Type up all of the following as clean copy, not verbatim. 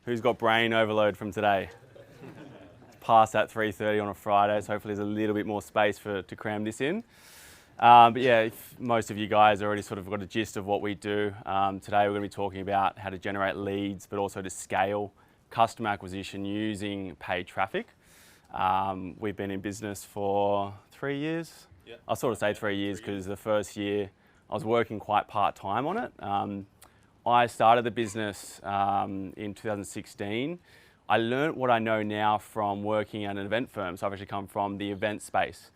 Who's got brain overload from today? It's past that 3:30 on a Friday, so hopefully there's a little bit more space to cram this in. But yeah, if most of you guys already sort of got a gist of what we do. Today we're going to be talking about how to generate leads, but also to scale customer acquisition using paid traffic. We've been in business for 3 years. Yeah. I'll sort of say 3 years because the first year I was working quite part-time on it. I started the business in 2016. I learned what I know now from working at an event firm. So I've actually come from the event space.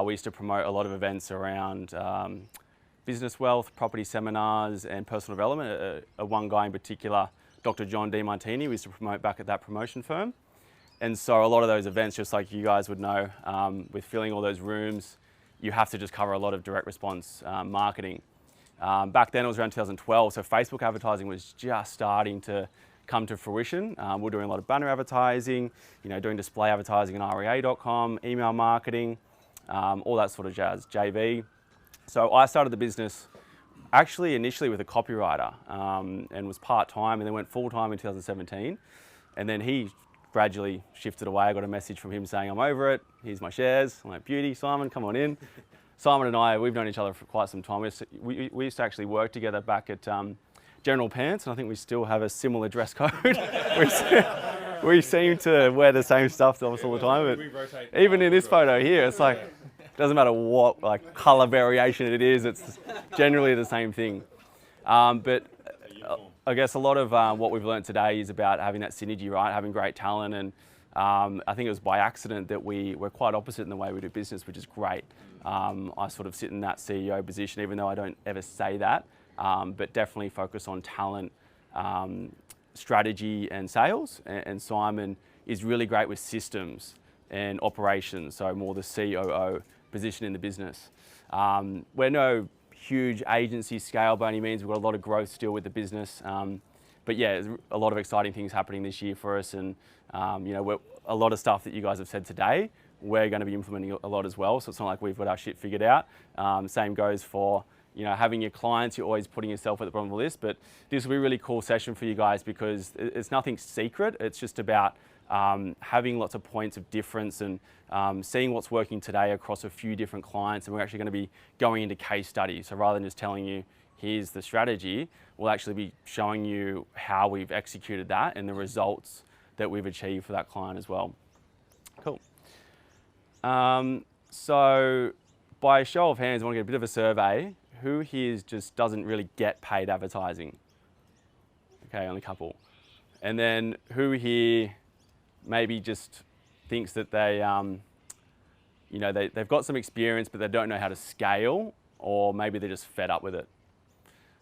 We used to promote a lot of events around business wealth, property seminars, and personal development. One guy in particular, Dr. John Demartini, we used to promote back at that promotion firm. And so a lot of those events, just like you guys would know, with filling all those rooms, you have to just cover a lot of direct response marketing. Back then it was around 2012, so Facebook advertising was just starting to come to fruition. We're doing a lot of banner advertising, doing display advertising on REA.com, email marketing, all that sort of jazz, JV. So I started the business actually initially with a copywriter and was part-time and then went full-time in 2017. And then he gradually shifted away. I got a message from him saying, I'm over it, here's my shares. I'm like, beauty, Simon, come on in. Simon and I, we've known each other for quite some time. We used to actually work together back at General Pants, and I think we still have a similar dress code. we seem to wear the same stuff all the time. But even in this photo here, it's like, it doesn't matter what color variation it is, it's generally the same thing. But I guess a lot of what we've learned today is about having that synergy, right? Having great talent, and I think it was by accident that we're quite opposite in the way we do business, which is great. I sort of sit in that CEO position, even though I don't ever say that, but definitely focus on talent, strategy and sales. And Simon is really great with systems and operations, so more the COO position in the business. We're no huge agency scale by any means. We've got a lot of growth still with the business. But yeah, there's a lot of exciting things happening this year for us, and a lot of stuff that you guys have said today, we're going to be implementing a lot as well. So it's not like we've got our shit figured out. Same goes for having your clients. You're always putting yourself at the bottom of the list. But this will be a really cool session for you guys because it's nothing secret. It's just about having lots of points of difference and seeing what's working today across a few different clients. And we're actually going to be going into case studies. So rather than just telling you, here's the strategy, we'll actually be showing you how we've executed that and the results that we've achieved for that client as well. Cool. So by a show of hands, I want to get a bit of a survey. Who here just doesn't really get paid advertising? Okay, only a couple. And then who here maybe just thinks that they've got some experience, but they don't know how to scale, or maybe they're just fed up with it?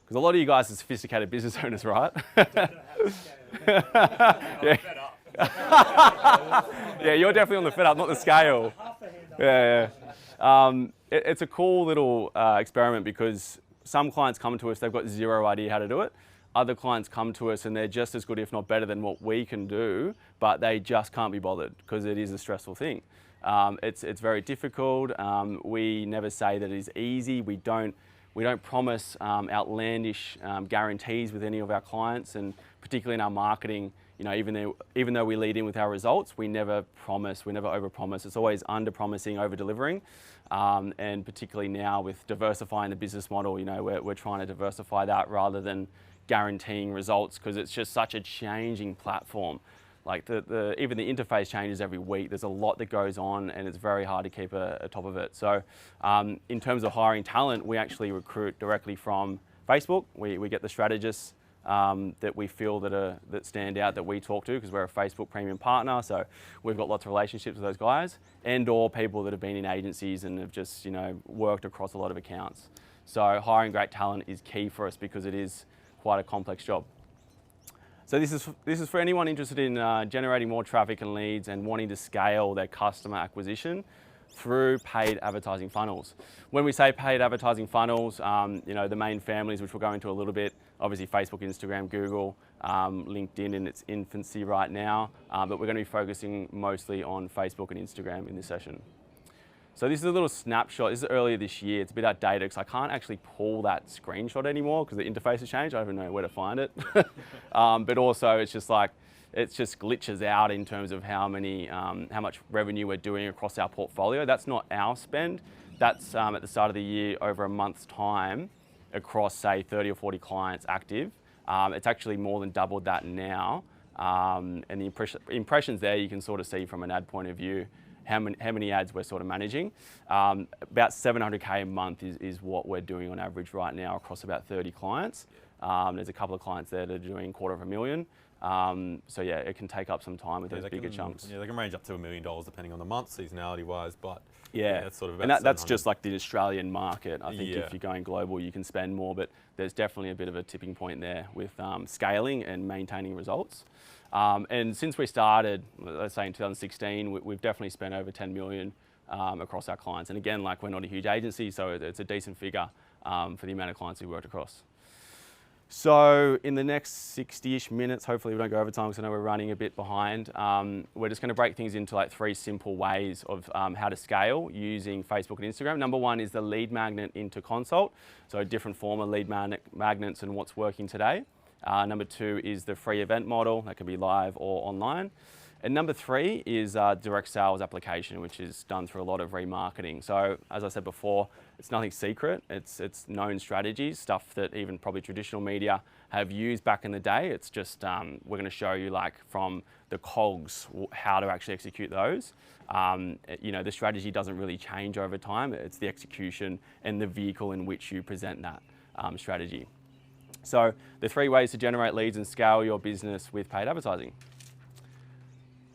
Because a lot of you guys are sophisticated business owners, right? Yeah. Yeah, you're definitely on the fed up, not the scale. Yeah. It's a cool little experiment because some clients come to us, they've got zero idea how to do it. Other clients come to us and they're just as good, if not better than what we can do, but they just can't be bothered because it is a stressful thing. It's very difficult. We never say that it is easy. We don't promise outlandish guarantees with any of our clients, and particularly in our marketing. Even though we lead in with our results, we never promise, we never overpromise. It's always under-promising, over-delivering. And particularly now with diversifying the business model, we're trying to diversify that rather than guaranteeing results because it's just such a changing platform. Like even the interface changes every week. There's a lot that goes on and it's very hard to keep a top of it. So in terms of hiring talent, we actually recruit directly from Facebook. We get the strategists that we feel that stand out that we talk to because we're a Facebook premium partner. So we've got lots of relationships with those guys, and or people that have been in agencies and have just worked across a lot of accounts. So hiring great talent is key for us because it is quite a complex job. So this is for anyone interested in generating more traffic and leads and wanting to scale their customer acquisition through paid advertising funnels. When we say paid advertising funnels, the main families, which we'll go into a little bit, obviously Facebook, Instagram, Google, LinkedIn in its infancy right now, but we're going to be focusing mostly on Facebook and Instagram in this session. So this is a little snapshot. This is earlier this year. It's a bit outdated because I can't actually pull that screenshot anymore because the interface has changed. I don't even know where to find it. But also it's just like, it just glitches out in terms of how much revenue we're doing across our portfolio. That's not our spend. That's at the start of the year over a month's time across, say, 30 or 40 clients active. It's actually more than doubled that now. And the impressions there, you can sort of see from an ad point of view how many ads we're sort of managing. About 700K a month is what we're doing on average right now across about 30 clients. There's a couple of clients there that are doing $250,000. So yeah, it can take up some time with those bigger chunks. Yeah, they can range up to $1 million depending on the month, seasonality wise, but yeah, that's sort of and that's just like the Australian market. I think if you're going global, you can spend more, but there's definitely a bit of a tipping point there with scaling and maintaining results. And since we started, let's say in 2016, we've definitely spent over 10 million across our clients. And again, like we're not a huge agency, so it's a decent figure for the amount of clients we worked across. So in the next 60-ish minutes, hopefully we don't go over time because I know we're running a bit behind. We're just going to break things into like 3 simple ways of how to scale using Facebook and Instagram. Number 1 is the lead magnet into Consult. So a different form of lead magnets and what's working today. Number 2 is the free event model that can be live or online. And number 3 is direct sales application, which is done through a lot of remarketing. So as I said before, it's nothing secret. It's known strategies, stuff that even probably traditional media have used back in the day. It's just, we're gonna show you like from the cogs, how to actually execute those. You know, the strategy doesn't really change over time. It's the execution and the vehicle in which you present that strategy. So the 3 ways to generate leads and scale your business with paid advertising.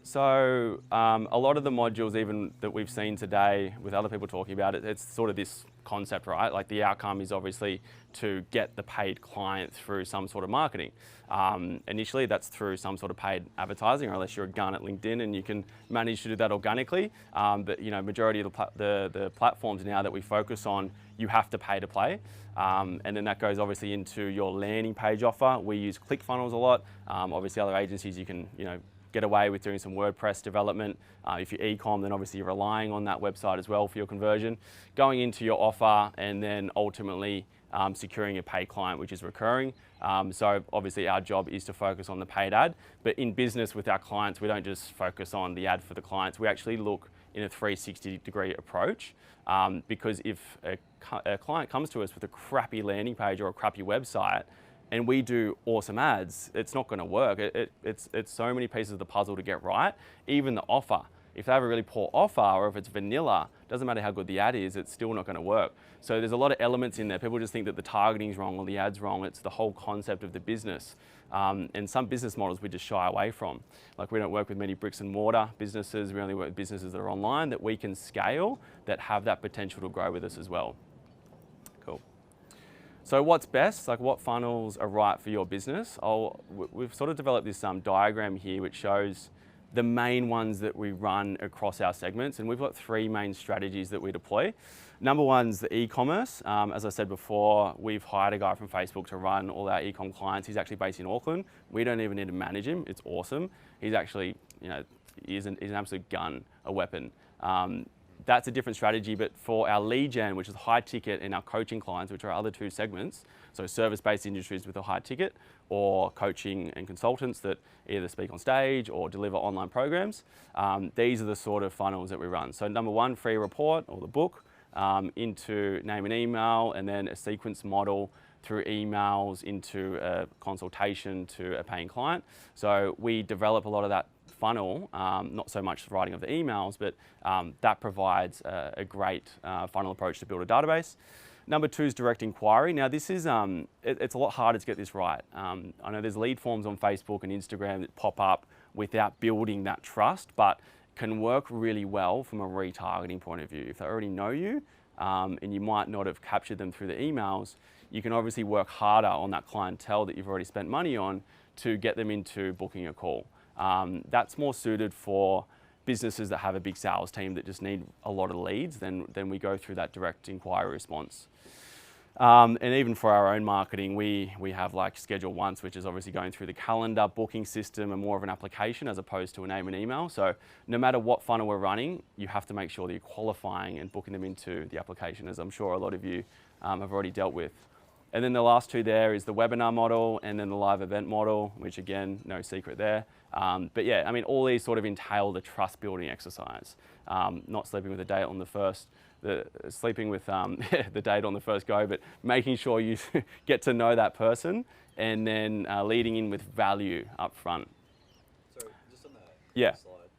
So a lot of the modules even that we've seen today with other people talking about it, it's sort of this concept, right? Like the outcome is obviously to get the paid client through some sort of marketing. Initially that's through some sort of paid advertising, or unless you're a gun at LinkedIn and you can manage to do that organically. But you know, majority of the platforms now that we focus on, you have to pay to play. And then that goes obviously into your landing page offer. We use ClickFunnels a lot. Obviously other agencies you can, you know, get away with doing some WordPress development. If you're e-com, then obviously you're relying on that website as well for your conversion. Going into your offer and then ultimately securing a paid client, which is recurring. So obviously our job is to focus on the paid ad, but in business with our clients, we don't just focus on the ad for the clients. We actually look in a 360-degree approach because if a client comes to us with a crappy landing page or a crappy website, and we do awesome ads, it's not going to work. It's so many pieces of the puzzle to get right. Even the offer, if they have a really poor offer or if it's vanilla, doesn't matter how good the ad is, it's still not going to work. So there's a lot of elements in there. People just think that the targeting's wrong or the ad's wrong. It's the whole concept of the business. And some business models we just shy away from. Like we don't work with many bricks and mortar businesses. We only work with businesses that are online that we can scale, that have that potential to grow with us as well. Cool. So what's best? Like what funnels are right for your business? We've sort of developed this diagram here which shows the main ones that we run across our segments, and we've got 3 main strategies that we deploy. Number 1's the e-commerce. As I said before, we've hired a guy from Facebook to run all our e-com clients. He's actually based in Auckland. We don't even need to manage him. It's awesome. He's actually, you know, he's an absolute gun, a weapon. That's a different strategy, but for our lead gen, which is high ticket, and our coaching clients, which are our other 2 segments, so service-based industries with a high ticket, or coaching and consultants that either speak on stage or deliver online programs, these are the sort of funnels that we run. So number 1, free report or the book, into name and email, and then a sequence model through emails into a consultation to a paying client. So we develop a lot of that funnel, not so much writing of the emails, but that provides a great funnel approach to build a database. Number 2 is direct inquiry. Now this is, it's a lot harder to get this right. I know there's lead forms on Facebook and Instagram that pop up without building that trust, but can work really well from a retargeting point of view. If they already know you, and you might not have captured them through the emails, you can obviously work harder on that clientele that you've already spent money on to get them into booking a call. That's more suited for businesses that have a big sales team that just need a lot of leads, then we go through that direct inquiry response. And even for our own marketing, we have like Schedule Once, which is obviously going through the calendar booking system and more of an application as opposed to a name and email. So no matter what funnel we're running, you have to make sure that you're qualifying and booking them into the application, as I'm sure a lot of you have already dealt with. And then the last two there is the webinar model and then the live event model, which again, no secret there. But yeah, I mean, all these sort of entail the trust building exercise. Not sleeping with a date on the first, sleeping with the date on the first go, but making sure you get to know that person and then leading in with value up front. So just on the Yeah. slide,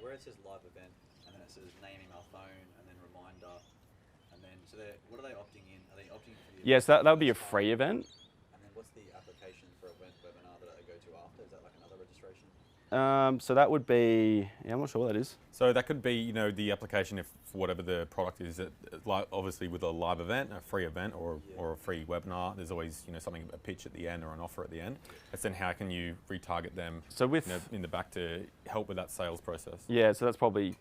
where it says live event and then it says name, email, phone, and then reminder, and then so what are they opting in? Are they opting for the Yes, that would be a free event. And then what's the application for a webinar that they go to after? Is that like another registration? So that would be, yeah, I'm not sure what that is. So that could be, you know, the application if for whatever the product is. Like obviously with a live event, a free event, or a free webinar, there's always, you know, something, a pitch at the end or an offer at the end. It's then how can you retarget them, So with, you know, in the back to help with that sales process. yeah, so that's probably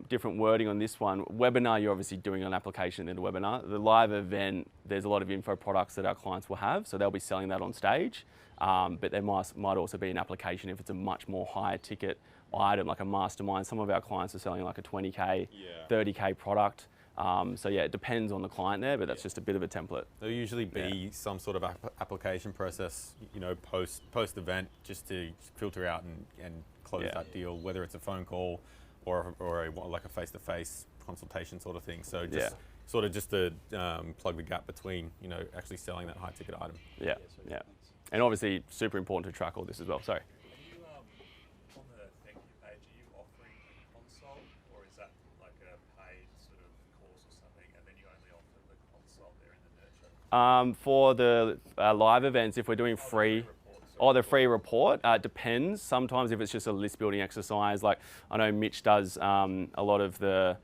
different wording on this one. Webinar, you're obviously doing an application in the webinar. The live event, there's a lot of info products that our clients will have, so they'll be selling that on stage. But there might also be an application if it's a much more higher ticket item, like a mastermind. Some of our clients are selling like a 20K, 30K product. So yeah, it depends on the client there, but that's just a bit of a template. There'll usually be some sort of application process, you know, post event, just to filter out and close that deal, whether it's a phone call or like a face-to-face consultation sort of thing. So just sort of just to plug the gap between, you know, actually selling that high ticket item. Yeah, yeah. And obviously super important to track all this as well. Sorry. Are you, on the thank you page, are you offering a consult, or is that like a paid sort of course or something, and then you only offer the consult there in the nurture? For the live events, if we're doing free, the free report, depends. Sometimes if it's just a list building exercise, like I know Mitch does a lot of the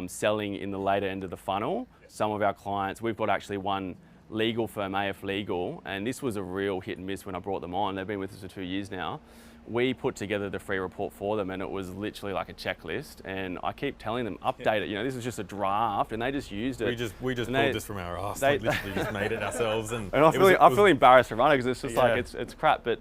selling in the later end of the funnel. Some of our clients, we've got actually one legal firm, AF Legal, and this was a real hit and miss when I brought them on. They've been with us for 2 years now. We put together the free report for them and it was literally like a checklist, and I keep telling them, update it, you know, this is just a draft, and they just used it. We just pulled this from our ass, they- like literally just made it ourselves. And I feel embarrassed to run it because it's just like, it's crap, but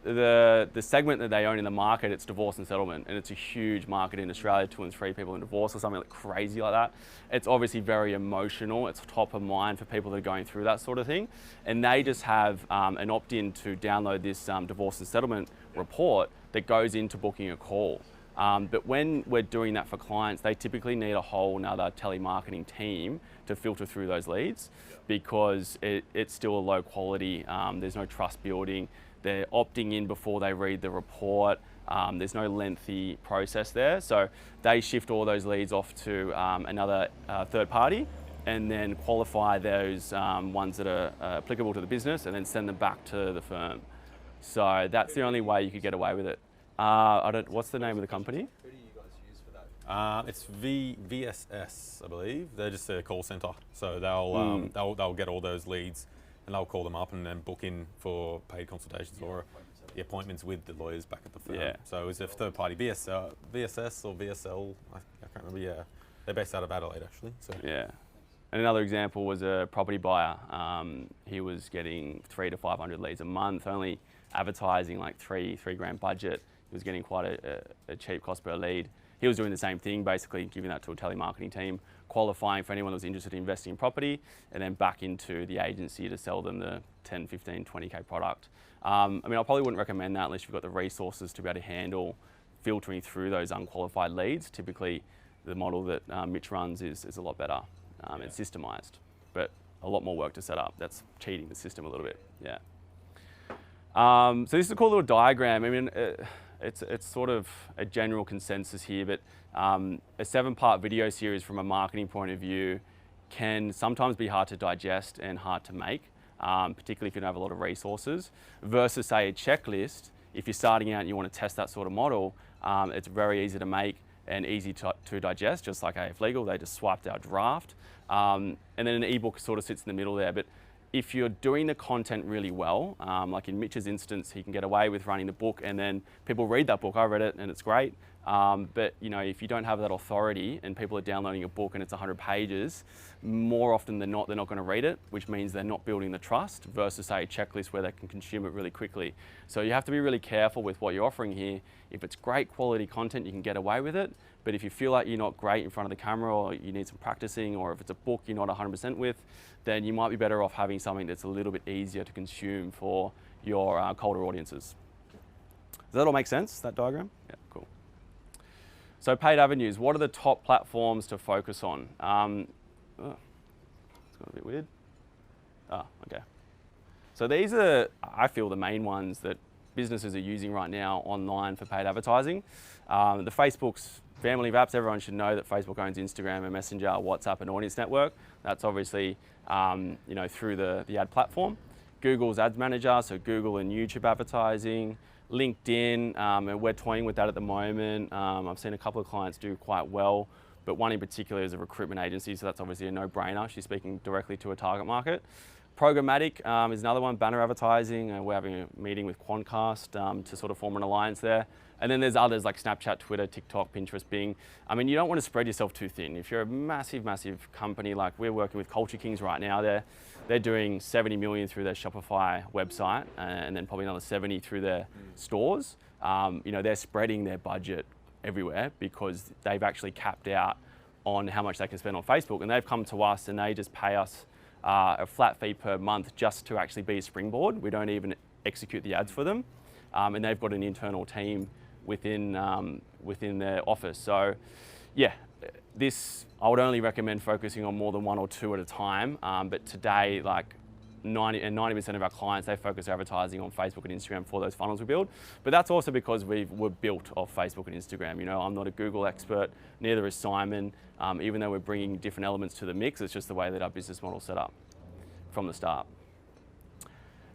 the segment that they own in the market, it's divorce and settlement, and it's a huge market in Australia, 2 and 3 people in divorce or something like crazy like that. It's obviously very emotional. It's top of mind for people that are going through that sort of thing, and they just have an opt-in to download this divorce and settlement report that goes into booking a call. But when we're doing that for clients, they typically need a whole nother telemarketing team to filter through those leads because it's still a low quality. There's no trust building. They're opting in before they read the report. There's no lengthy process there. So they shift all those leads off to another third party and then qualify those ones that are applicable to the business and then send them back to the firm. So that's the only way you could get away with it. What's the name of the company? Who do you guys use for that? It's VSS, I believe. They're just a call center, so they'll get all those leads and they'll call them up and then book in for paid consultations or the appointments with the lawyers back at the firm. Yeah. So it's a third party, VSS or VSL, I can't remember. Yeah, they're based out of Adelaide actually. So Yeah. And another example was a property buyer. He was getting 300 to 500 leads a month, only advertising like three grand budget. He was getting quite a cheap cost per lead. He was doing the same thing, basically giving that to a telemarketing team, qualifying for anyone that was interested in investing in property, and then back into the agency to sell them the 10, 15, 20K product. I mean, I probably wouldn't recommend that unless you've got the resources to be able to handle filtering through those unqualified leads. Typically, the model that Mitch runs is a lot better. It's systemized, but a lot more work to set up. That's cheating the system a little bit, yeah. So this is a cool little diagram. I mean, it's sort of a general consensus here, but a 7-part video series from a marketing point of view can sometimes be hard to digest and hard to make, particularly if you don't have a lot of resources, versus say a checklist. If you're starting out and you want to test that sort of model, it's very easy to make and easy to digest, just like AF Legal. They just swiped our draft. And then an ebook sort of sits in the middle there. But if you're doing the content really well, like in Mitch's instance, he can get away with running the book and then people read that book. I read it and it's great. But you know, if you don't have that authority and people are downloading a book and it's 100 pages, more often than not, they're not going to read it, which means they're not building the trust versus say a checklist where they can consume it really quickly. So you have to be really careful with what you're offering here. If it's great quality content, you can get away with it. But if you feel like you're not great in front of the camera, or you need some practicing, or if it's a book you're not 100% with, then you might be better off having something that's a little bit easier to consume for your colder audiences. Does that all make sense, that diagram? Yeah, cool. So paid avenues, what are the top platforms to focus on? It's got a bit weird. Okay. So these are, I feel, the main ones that businesses are using right now online for paid advertising. The Facebook's family of apps. Everyone should know that Facebook owns Instagram and Messenger, WhatsApp and Audience Network. That's obviously you know, through the ad platform. Google's Ads Manager, so Google and YouTube advertising. LinkedIn, and we're toying with that at the moment. I've seen a couple of clients do quite well, but one in particular is a recruitment agency, so that's obviously a no-brainer. She's speaking directly to a target market. Programmatic is another one, banner advertising. We're having a meeting with Quantcast to sort of form an alliance there. And then there's others like Snapchat, Twitter, TikTok, Pinterest, Bing. I mean, you don't want to spread yourself too thin. If you're a massive, massive company, like we're working with Culture Kings right now, they're doing 70 million through their Shopify website and then probably another 70 through their stores. You know, they're spreading their budget everywhere because they've actually capped out on how much they can spend on Facebook. And they've come to us and they just pay us a flat fee per month just to actually be a springboard. We don't even execute the ads for them. And they've got an internal team within their office. So yeah, this, I would only recommend focusing on more than one or two at a time. But today, like 90% of our clients, they focus advertising on Facebook and Instagram for those funnels we build. But that's also because we're built off Facebook and Instagram. You know, I'm not a Google expert, neither is Simon. Even though we're bringing different elements to the mix, it's just the way that our business model is set up from the start.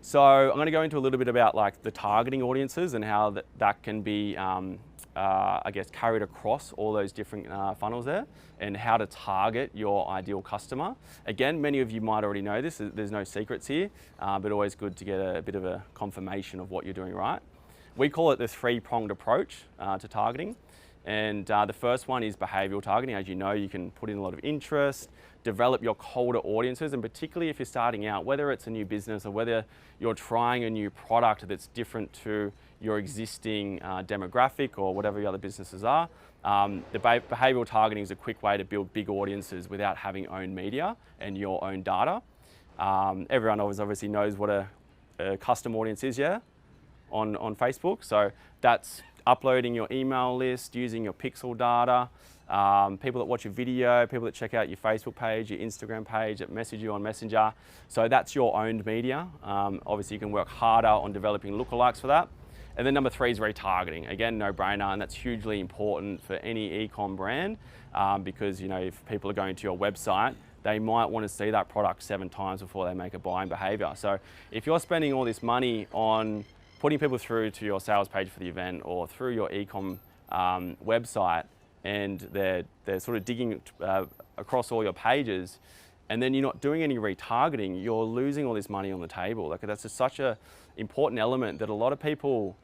So I'm going to go into a little bit about like the targeting audiences and how that can be, I guess, carried across all those different funnels there, and how to target your ideal customer. Again, many of you might already know this. There's no secrets here, but always good to get a bit of a confirmation of what you're doing right. We call it the three-pronged approach to targeting. And the first one is behavioral targeting. As you know, you can put in a lot of interest, develop your colder audiences, and particularly if you're starting out, whether it's a new business or whether you're trying a new product that's different to your existing demographic or whatever your other businesses are, the behavioral targeting is a quick way to build big audiences without having owned media and your own data. Everyone always obviously knows what a custom audience is, yeah, on Facebook. So that's uploading your email list, using your pixel data, people that watch your video, people that check out your Facebook page, your Instagram page, that message you on Messenger. So that's your owned media. Obviously you can work harder on developing lookalikes for that. And then number three is retargeting. Again, no brainer, and that's hugely important for any e-com brand because, you know, if people are going to your website, they might want to see that product 7 times before they make a buying behavior. So if you're spending all this money on putting people through to your sales page for the event or through your e-com website, and they're sort of digging across all your pages, and then you're not doing any retargeting, you're losing all this money on the table. Like, that's just such an important element that a lot of people,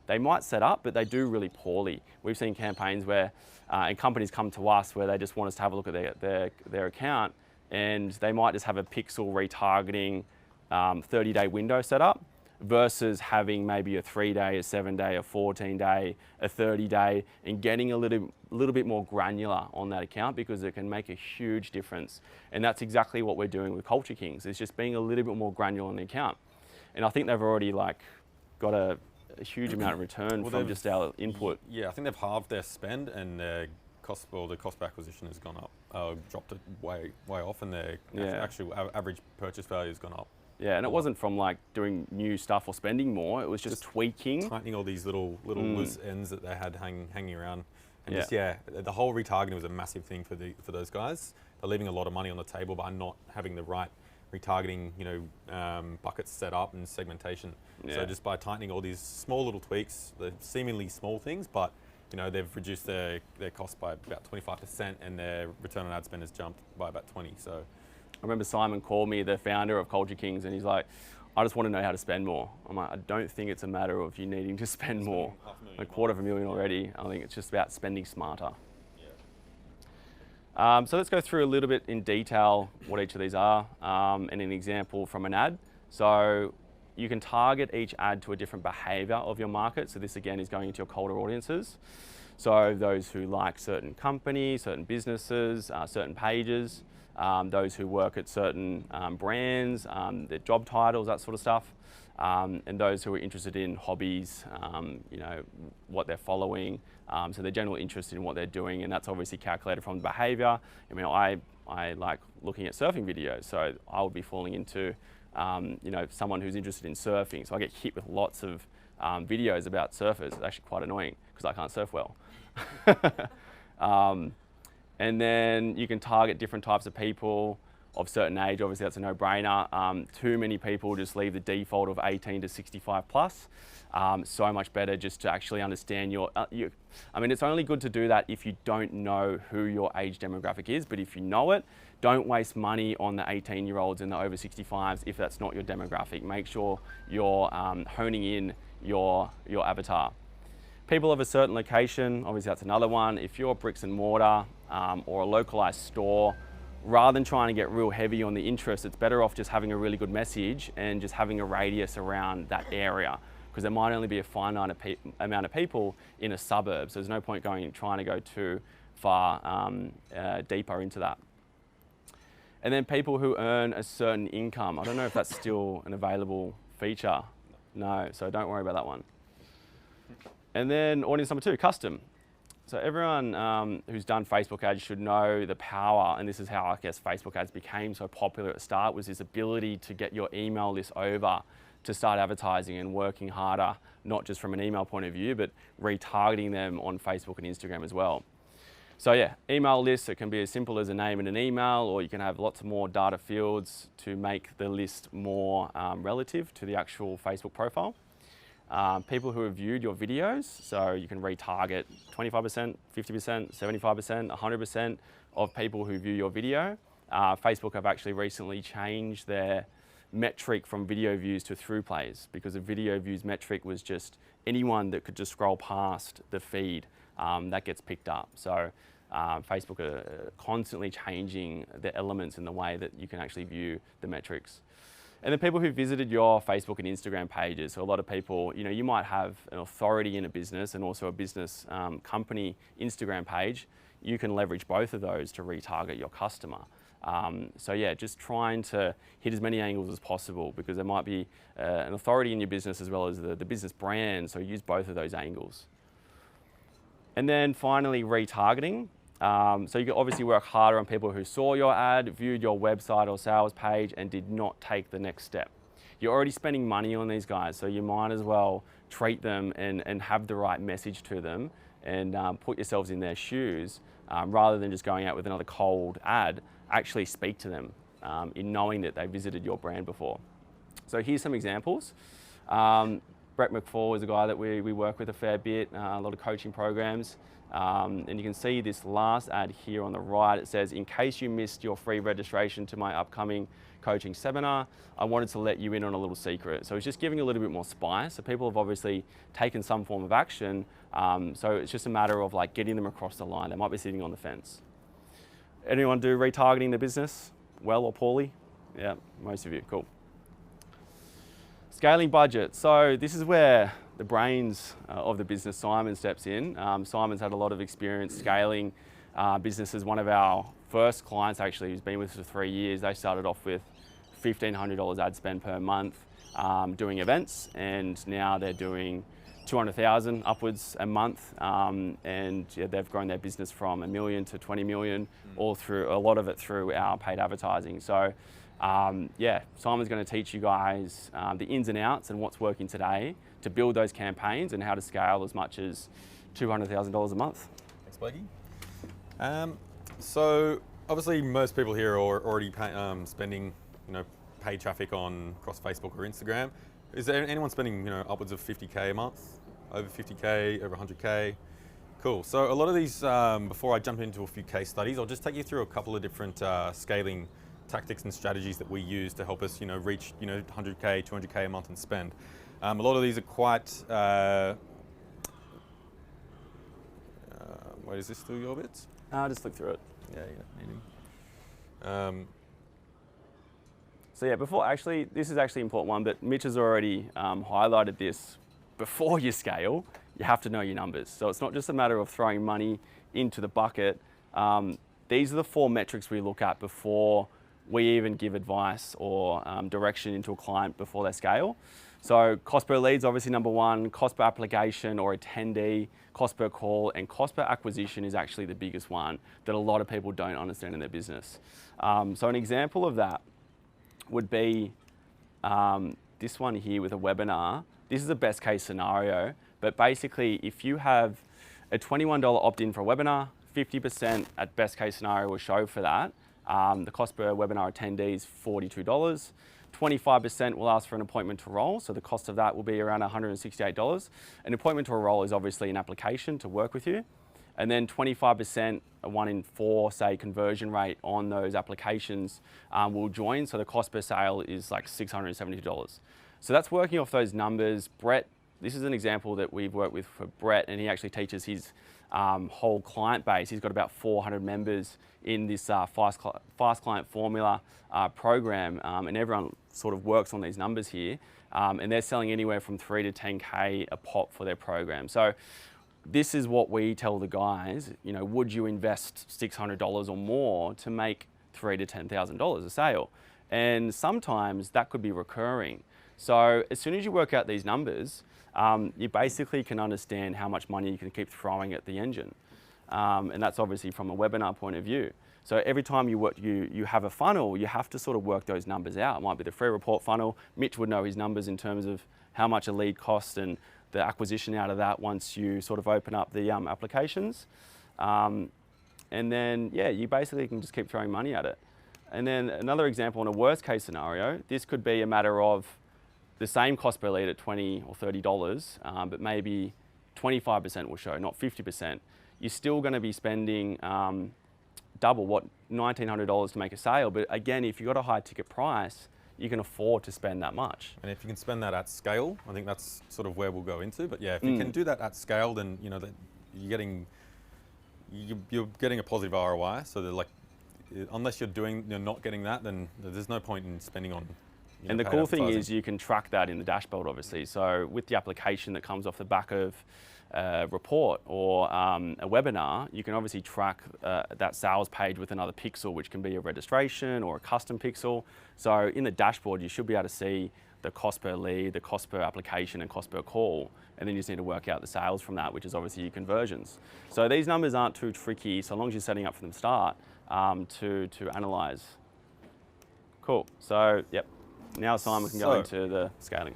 they might set up, but they do really poorly. We've seen campaigns where, and companies come to us where they just want us to have a look at their account, and they might just have a pixel retargeting 30-day window set up, versus having maybe a 3-day, a 7-day, a 14-day, a 30-day, and getting a little bit more granular on that account, because it can make a huge difference. And that's exactly what we're doing with Culture Kings. It's just being a little bit more granular on the account. And I think they've already like got a huge amount of return from just our input. Yeah, I think they've halved their spend, and the cost per acquisition has gone up, dropped it way off, and their actual average purchase value has gone up. Yeah, and it wasn't from like doing new stuff or spending more. It was just tweaking, tightening all these little loose ends that they had hanging around, and the whole retargeting was a massive thing for those guys. They're leaving a lot of money on the table by not having the right retargeting, buckets set up and segmentation. Yeah. So just by tightening all these small little tweaks, the seemingly small things, but they've reduced their cost by about 25%, and their return on ad spend has jumped by about 20%. So. I remember Simon called me, the founder of Culture Kings, and he's like, I just want to know how to spend more. I'm like, I don't think it's a matter of you needing to spend more. $250,000 already. I think it's just about spending smarter. So let's go through a little bit in detail what each of these are and an example from an ad. So you can target each ad to a different behavior of your market. So this again is going into your colder audiences. So those who like certain companies, certain businesses, certain pages, those who work at certain brands, their job titles, that sort of stuff. And those who are interested in hobbies, you know, what they're following. So they're generally interested in what they're doing, and that's obviously calculated from the behavior. I mean, I like looking at surfing videos, so I would be falling into, you know, someone who's interested in surfing. So I get hit with lots of videos about surfers. It's actually quite annoying because I can't surf well. And then you can target different types of people of certain age. Obviously that's a no-brainer. Too many people just leave the default of 18 to 65 plus. So much better just to actually understand I mean, it's only good to do that if you don't know who your age demographic is, but if you know it, don't waste money on the 18-year-olds and the over 65s if that's not your demographic. Make sure you're honing in your avatar. People of a certain location, obviously that's another one. If you're bricks and mortar or a localized store, rather than trying to get real heavy on the interest, it's better off just having a really good message and just having a radius around that area, because there might only be a finite amount of people in a suburb. So there's no point trying to go too far deeper into that. And then people who earn a certain income. I don't know if that's still an available feature. No, so don't worry about that one. And then audience number 2, custom. So everyone who's done Facebook ads should know the power, and this is how I guess Facebook ads became so popular at the start, was this ability to get your email list over to start advertising and working harder, not just from an email point of view, but retargeting them on Facebook and Instagram as well. So yeah, email lists, it can be as simple as a name and an email, or you can have lots more data fields to make the list more relative to the actual Facebook profile. People who have viewed your videos, so you can retarget 25%, 50%, 75%, 100% of people who view your video. Facebook have actually recently changed their metric from video views to through plays, because the video views metric was just anyone that could just scroll past the feed that gets picked up. So Facebook are constantly changing the elements in the way that you can actually view the metrics. And then people who visited your Facebook and Instagram pages. So a lot of people, you know, you might have an authority in a business and also a business company Instagram page. You can leverage both of those to retarget your customer. So yeah, just trying to hit as many angles as possible, because there might be an authority in your business as well as the business brand. So use both of those angles. And then finally, retargeting. So you can obviously work harder on people who saw your ad, viewed your website or sales page, and did not take the next step. You're already spending money on these guys, so you might as well treat them and have the right message to them, and put yourselves in their shoes, rather than just going out with another cold ad. Actually speak to them in knowing that they visited your brand before. So here's some examples. Brett McFall is a guy that we work with a fair bit, a lot of coaching programs. And you can see this last ad here on the right. It says, in case you missed your free registration to my upcoming coaching seminar, I wanted to let you in on a little secret. So it's just giving a little bit more spice. So people have obviously taken some form of action. So it's just a matter of like getting them across the line. They might be sitting on the fence. Anyone do retargeting the business well or poorly? Yeah, most of you, cool. Scaling budget. So this is where the brains of the business, Simon, steps in. Simon's had a lot of experience scaling businesses. One of our first clients actually, who's been with us for 3 years, they started off with $1,500 ad spend per month doing events, and now they're doing 200,000 upwards a month, and yeah, they've grown their business from $1 million to 20 million, all through, a lot of it through our paid advertising. So yeah, Simon's going to teach you guys the ins and outs and what's working today to build those campaigns and how to scale as much as $200,000 a month. Thanks, Blakey. So obviously most people here are already spending, you know, paid traffic across Facebook or Instagram. Is there anyone spending, you know, upwards of 50K a month, over 50K, over 100K? Cool. So a lot of these, before I jump into a few case studies, I'll just take you through a couple of different scaling tactics and strategies that we use to help us, reach, 100K, 200K a month and spend. A lot of these are quite, wait, is this still your bits? I'll just look through it. Yeah, So yeah, this is actually an important one, but Mitch has already highlighted this. Before you scale, you have to know your numbers. So it's not just a matter of throwing money into the bucket. These are the 4 metrics we look at before we even give advice or direction into a client before they scale. So cost per lead is obviously number 1, cost per application or attendee, cost per call, and cost per acquisition is actually the biggest one that a lot of people don't understand in their business. So an example of that would be this one here with a webinar. This is a best case scenario, but basically if you have a $21 opt-in for a webinar, 50% at best case scenario will show for that. The cost per webinar attendee is $42. 25% will ask for an appointment to roll, so the cost of that will be around $168. An appointment to a roll is obviously an application to work with you. And then 25%, a 1 in 4, say, conversion rate on those applications will join, so the cost per sale is like $672. So that's working off those numbers. Brett, this is an example that we've worked with for Brett, and he actually teaches his whole client base. He's got about 400 members in this Fast Client Formula program, and everyone sort of works on these numbers here, and they're selling anywhere from 3 to 10K a pop for their program. So this is what we tell the guys, would you invest $600 or more to make $3,000 to $10,000 a sale? And sometimes that could be recurring. So as soon as you work out these numbers, you basically can understand how much money you can keep throwing at the engine. And that's obviously from a webinar point of view. So every time you have a funnel, you have to sort of work those numbers out. It might be the free report funnel. Mitch would know his numbers in terms of how much a lead costs and the acquisition out of that once you sort of open up the applications. And then, yeah, you basically can just keep throwing money at it. And then another example in a worst case scenario, this could be a matter of the same cost per lead at $20 or $30, but maybe 25% will show, not 50%. You're still going to be spending double what $1,900 to make a sale. But again, if you've got a high ticket price, you can afford to spend that much. And if you can spend that at scale, I think that's sort of where we'll go into. But yeah, if you can do that at scale, then that you're getting a positive ROI. So that, like, unless you're not getting that, then there's no point in spending on. And the cool thing is you can track that in the dashboard, obviously. So with the application that comes off the back of a report or a webinar, you can obviously track that sales page with another pixel, which can be a registration or a custom pixel. So in the dashboard, you should be able to see the cost per lead, the cost per application, and cost per call. And then you just need to work out the sales from that, which is obviously your conversions. So these numbers aren't too tricky, so long as you're setting up from the start to analyze. Cool. So, yep. Now, Simon can go into the scaling.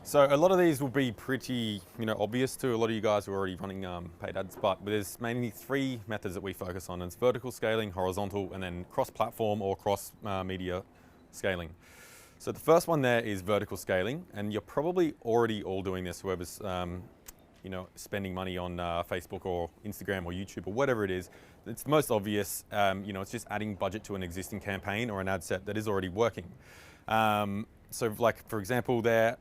So a lot of these will be pretty, obvious to a lot of you guys who are already running paid ads, but there's mainly 3 methods that we focus on. It's vertical scaling, horizontal, and then cross-platform or cross-media scaling. So the first one there is vertical scaling, and you're probably already all doing this, whoever's spending money on Facebook or Instagram or YouTube or whatever it is. It's the most obvious. It's just adding budget to an existing campaign or an ad set that is already working. So like, for example, there,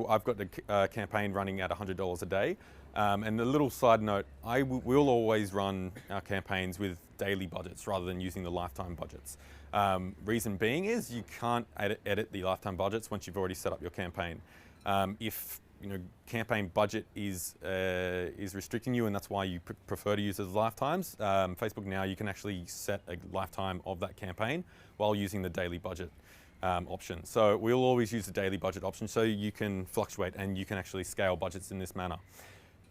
I've got the campaign running at $100 a day. And a little side note, we'll always run our campaigns with daily budgets rather than using the lifetime budgets. Reason being is you can't edit the lifetime budgets once you've already set up your campaign. If campaign budget is restricting you, and that's why you prefer to use it as lifetimes, Facebook now you can actually set a lifetime of that campaign while using the daily budget option. So we'll always use the daily budget option so you can fluctuate and you can actually scale budgets in this manner.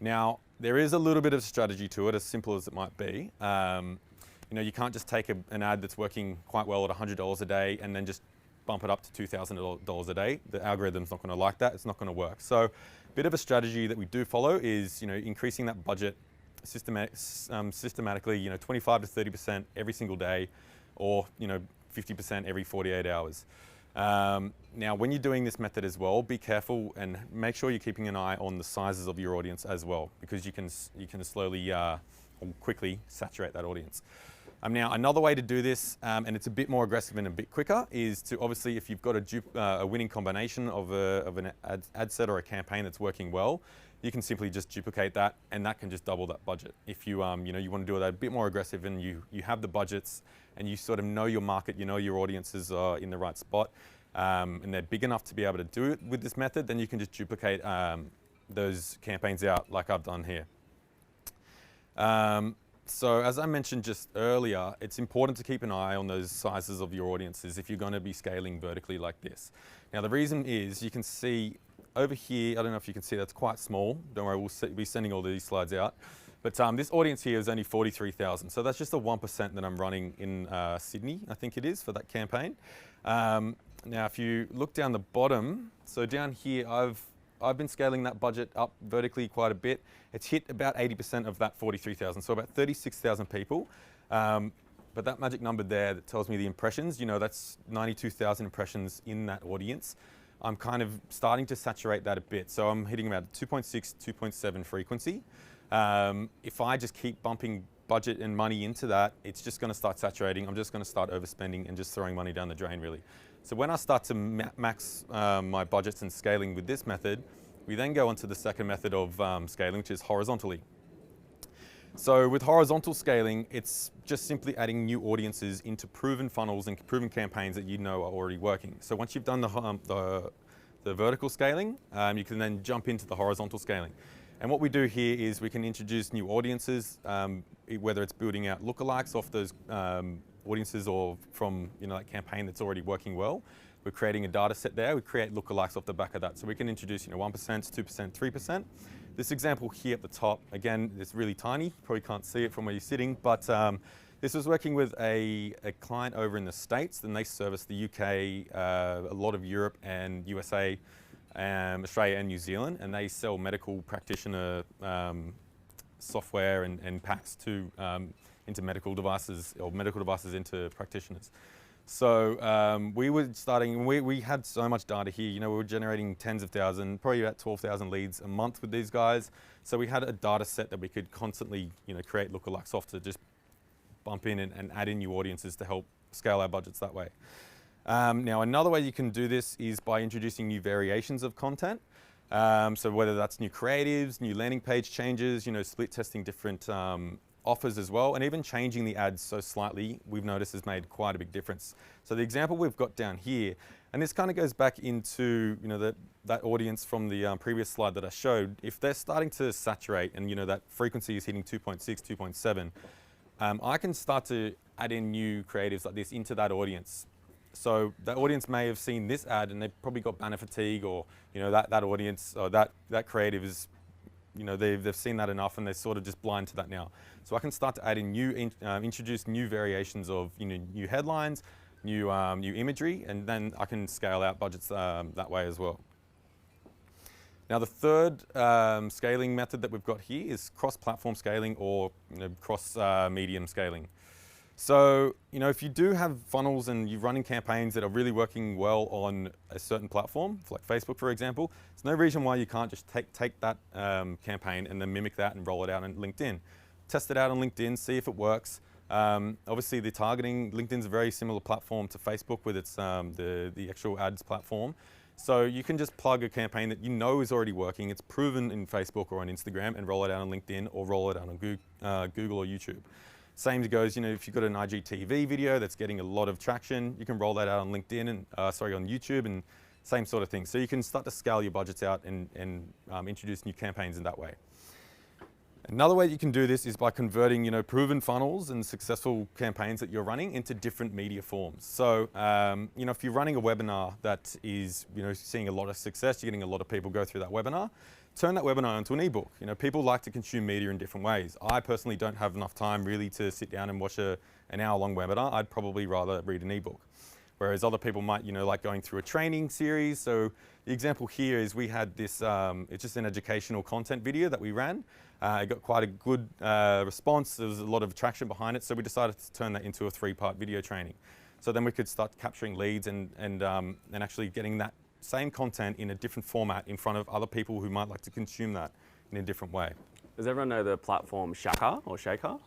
Now, there is a little bit of strategy to it, as simple as it might be. You can't just take an ad that's working quite well at $100 a day and then just bump it up to $2,000 a day. The algorithm's not going to like that. It's not going to work. So a bit of a strategy that we do follow is, increasing that budget systematically, 25 to 30% every single day, or, 50% every 48 hours. Now, when you're doing this method as well, be careful and make sure you're keeping an eye on the sizes of your audience as well, because you can slowly or quickly saturate that audience. Now, another way to do this, and it's a bit more aggressive and a bit quicker, is to obviously, if you've got a winning combination of an ad set or a campaign that's working well, you can simply just duplicate that, and that can just double that budget. If you you want to do that a bit more aggressive, and you have the budgets, and you sort of know your market, you know your audiences are in the right spot, and they're big enough to be able to do it with this method, then you can just duplicate those campaigns out like I've done here. So as I mentioned just earlier, it's important to keep an eye on those sizes of your audiences if you're going to be scaling vertically like this. Now the reason is, you can see over here, I don't know if you can see, that's quite small. Don't worry, we'll be sending all these slides out. But this audience here is only 43,000. So that's just the 1% that I'm running in Sydney, I think it is, for that campaign. Now if you look down the bottom, so down here I've been scaling that budget up vertically quite a bit. It's hit about 80% of that 43,000, so about 36,000 people. But that magic number there that tells me the impressions, that's 92,000 impressions in that audience. I'm kind of starting to saturate that a bit. So I'm hitting about 2.6, 2.7 frequency. If I just keep bumping budget and money into that, it's just going to start saturating. I'm just going to start overspending and just throwing money down the drain, really. So when I start to max my budgets and scaling with this method, we then go on to the second method of scaling, which is horizontally. So with horizontal scaling, it's just simply adding new audiences into proven funnels and proven campaigns that you know are already working. So once you've done the vertical scaling, you can then jump into the horizontal scaling. And what we do here is we can introduce new audiences, whether it's building out lookalikes off those audiences or from that campaign that's already working well. We're creating a data set there. We create lookalikes off the back of that. So we can introduce 1%, 2%, 3%. This example here at the top, again, it's really tiny. You probably can't see it from where you're sitting, but this was working with a client over in the States, and they service the UK, a lot of Europe and USA, Australia and New Zealand, and they sell medical practitioner software and packs into medical devices, or medical devices into practitioners. So we were starting, we had so much data here, we were generating tens of thousands, probably about 12,000 leads a month with these guys. So we had a data set that we could constantly, create lookalikes off to just bump in and add in new audiences to help scale our budgets that way. Now another way you can do this is by introducing new variations of content. So whether that's new creatives, new landing page changes, split testing different offers as well, and even changing the ads so slightly, we've noticed has made quite a big difference. So the example we've got down here, and this kind of goes back into that audience from the previous slide that I showed. If they're starting to saturate and that frequency is hitting 2.6, 2.7, I can start to add in new creatives like this into that audience. So that audience may have seen this ad and they've probably got banner fatigue, or that audience or that creative is they've seen that enough and they're sort of just blind to that now. So I can start to add in introduce new variations of new headlines, new imagery, and then I can scale out budgets that way as well. Now the third scaling method that we've got here is cross-platform scaling, or cross-medium scaling. So, if you do have funnels and you're running campaigns that are really working well on a certain platform, like Facebook, for example, there's no reason why you can't just take that campaign and then mimic that and roll it out on LinkedIn. Test it out on LinkedIn, see if it works. Obviously, the targeting, LinkedIn's a very similar platform to Facebook with its the actual ads platform. So you can just plug a campaign that is already working, it's proven in Facebook or on Instagram, and roll it out on LinkedIn or roll it out on Google or YouTube. Same goes, if you've got an IGTV video that's getting a lot of traction, you can roll that out on LinkedIn and on YouTube, and same sort of thing. So you can start to scale your budgets out and introduce new campaigns in that way. Another way you can do this is by converting, proven funnels and successful campaigns that you're running into different media forms. So, if you're running a webinar that is, seeing a lot of success, you're getting a lot of people go through that webinar, turn that webinar into an ebook. People like to consume media in different ways. I personally don't have enough time really to sit down and watch an hour-long webinar. I'd probably rather read an ebook. Whereas other people might, like going through a training series. So the example here is we had this, it's just an educational content video that we ran. It got quite a good response. There was a lot of traction behind it. So we decided to turn that into a 3-part video training. So then we could start capturing leads and actually getting that same content in a different format in front of other people who might like to consume that in a different way. Does everyone know the platform Shaka or Shaker?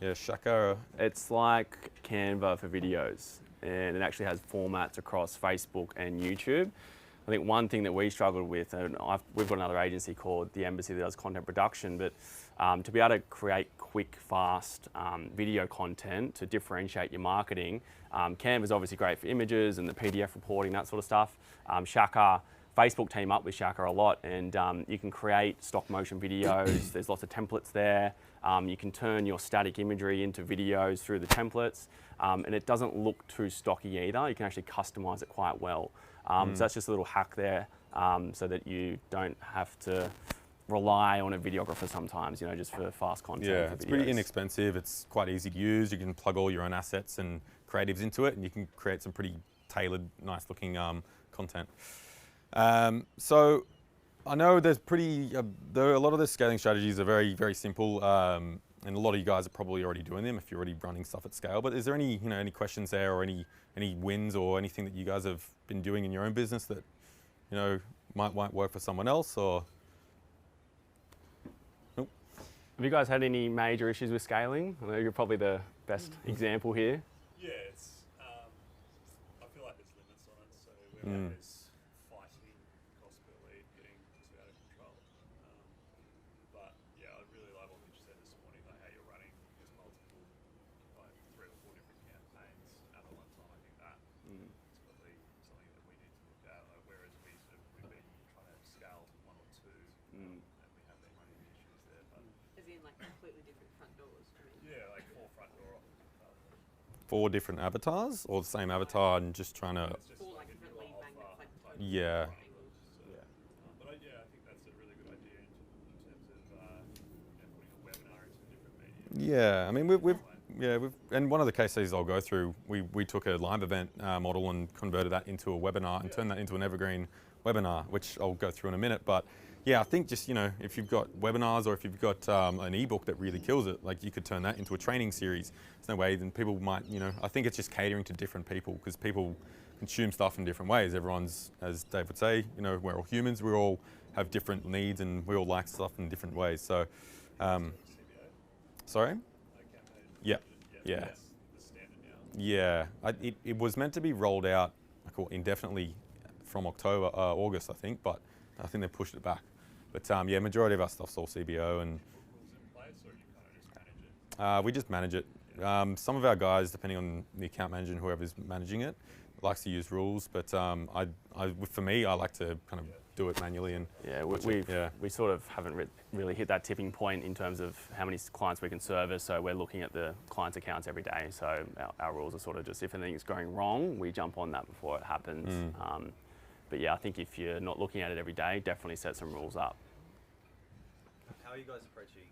Yeah, Shaka. It's like Canva for videos, and it actually has formats across Facebook and YouTube. I think one thing that we struggled with, and we've got another agency called The Embassy that does content production, but to be able to create quick, fast video content to differentiate your marketing, Canva is obviously great for images and the PDF reporting, that sort of stuff. Shaka, Facebook team up with Shaka a lot, and you can create stock motion videos. There's lots of templates there. You can turn your static imagery into videos through the templates, and it doesn't look too stocky either. You can actually customize it quite well. So that's just a little hack there, so that you don't have to rely on a videographer sometimes, you know, just for fast content. Yeah, for it's videos. pretty inexpensive. It's quite easy to use. You can plug all your own assets and creatives into it, and you can create some pretty tailored, nice-looking content. So I know there's a lot of the scaling strategies are very, very simple, and a lot of you guys are probably already doing them if you're already running stuff at scale. But is there any, any questions there, or any wins, or anything that you guys have been doing in your own business that, might work for someone else, or? Nope. Have you guys had any major issues with scaling? I know you're probably the best example here. Yeah, it's. I feel like there's limits on it. So we're always fighting cost per lead, getting too out of control. But yeah, I really like what Mitch said this morning, like how you're running these multiple, like 3 or 4 different campaigns at one time. I think that is probably something that we need to look at. Like, whereas we've been trying to scale to 1 or 2, and we have been running into issues there. But As in like completely different front doors. I mean. yeah, like 4 front door. 4 different avatars, or the same avatar, and just trying to, Or like different lead magnets, like yeah. But I think that's a really good idea in terms of putting a webinar into a different medium. Yeah, I mean, and one of the case studies I'll go through, we took a live event model and converted that into a webinar and turned that into an evergreen webinar, which I'll go through in a minute. But yeah, I think just, if you've got webinars, or if you've got an ebook that really kills it, like you could turn that into a training series. There's no way, then people might, I think it's just catering to different people, because people consume stuff in different ways. Everyone's, as Dave would say, we're all humans, we all have different needs, and we all like stuff in different ways. So, sorry? Yeah. Yeah. That's the standard now. Yeah, it was meant to be rolled out indefinitely from August, I think, but I think they pushed it back. But yeah, majority of our stuff's all CBO, and Rules in place, or you kind of just manage it? we just manage it. Some of our guys, depending on the account manager and whoever's managing it, likes to use rules, but for me, I like to kind of do it manually. And Yeah, yeah. we sort of haven't really hit that tipping point in terms of how many clients we can service. So we're looking at the clients' accounts every day. So our rules are sort of just, if anything's going wrong, we jump on that before it happens. But yeah, I think if you're not looking at it every day, definitely set some rules up. How are you guys approaching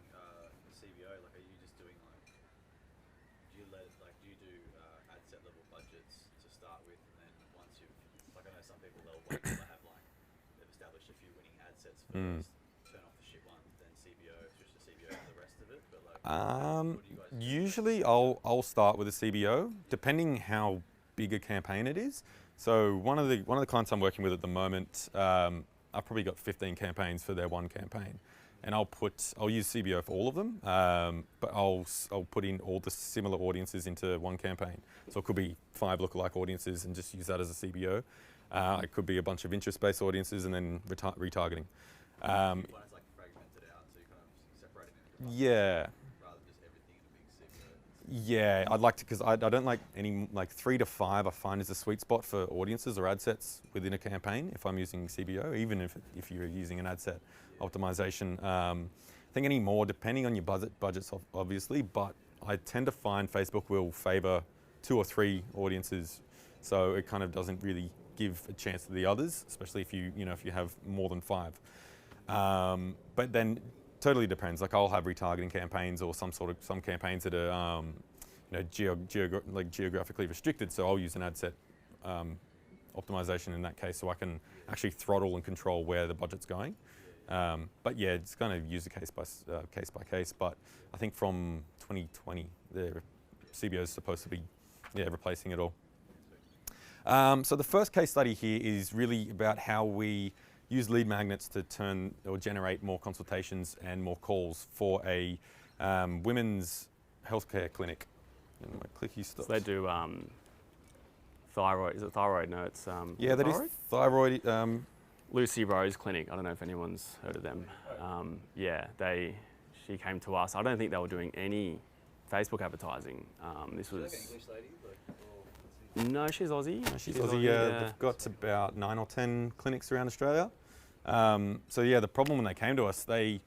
CBO? Like, are you just doing do you do ad set level budgets to start with, and then once you've, I know some people they'll have they've established a few winning ad sets first, turn off the shit ones, then CBO, switch to CBO for the rest of it. But what do you guys do? Usually I'll start with a CBO, depending how big a campaign it is. So one of the clients I'm working with at the moment, I've probably got 15 campaigns for their one campaign, and I'll use CBO for all of them, but I'll put in all the similar audiences into one campaign. So it could be 5 lookalike audiences and just use that as a CBO. It could be a bunch of interest-based audiences and then retargeting. When it's fragmented out, so you're kind of separating them into Yeah. rather than just everything in a big CBO. Yeah, I'd like to, because I don't like any, 3 to 5 I find is a sweet spot for audiences or ad sets within a campaign if I'm using CBO, even if you're using an ad set optimization. I think any more, depending on your budgets obviously, but I tend to find Facebook will favor 2 or 3 audiences, so it kind of doesn't really give a chance to the others, especially if you have more than 5. But then totally depends. Like I'll have retargeting campaigns or some campaigns that are geographically restricted. So I'll use an ad set optimization in that case, so I can actually throttle and control where the budget's going. But yeah, it's kind of use case by case. But I think from 2020, the CBO is supposed to be replacing it all. So the first case study here is really about how we use lead magnets to turn or generate more consultations and more calls for a women's healthcare clinic. And my clicky stops. So they do thyroid. Is it thyroid? No, it's Yeah, that is thyroid? thyroid. Lucy Rose Clinic. I don't know if anyone's heard of them. Yeah, she came to us. I don't think they were doing any Facebook advertising. This was. Is that an English lady? Like, or No, she's Aussie. She's Aussie. Yeah, they've got about 9 or 10 clinics around Australia. So yeah, the problem when they came to us, they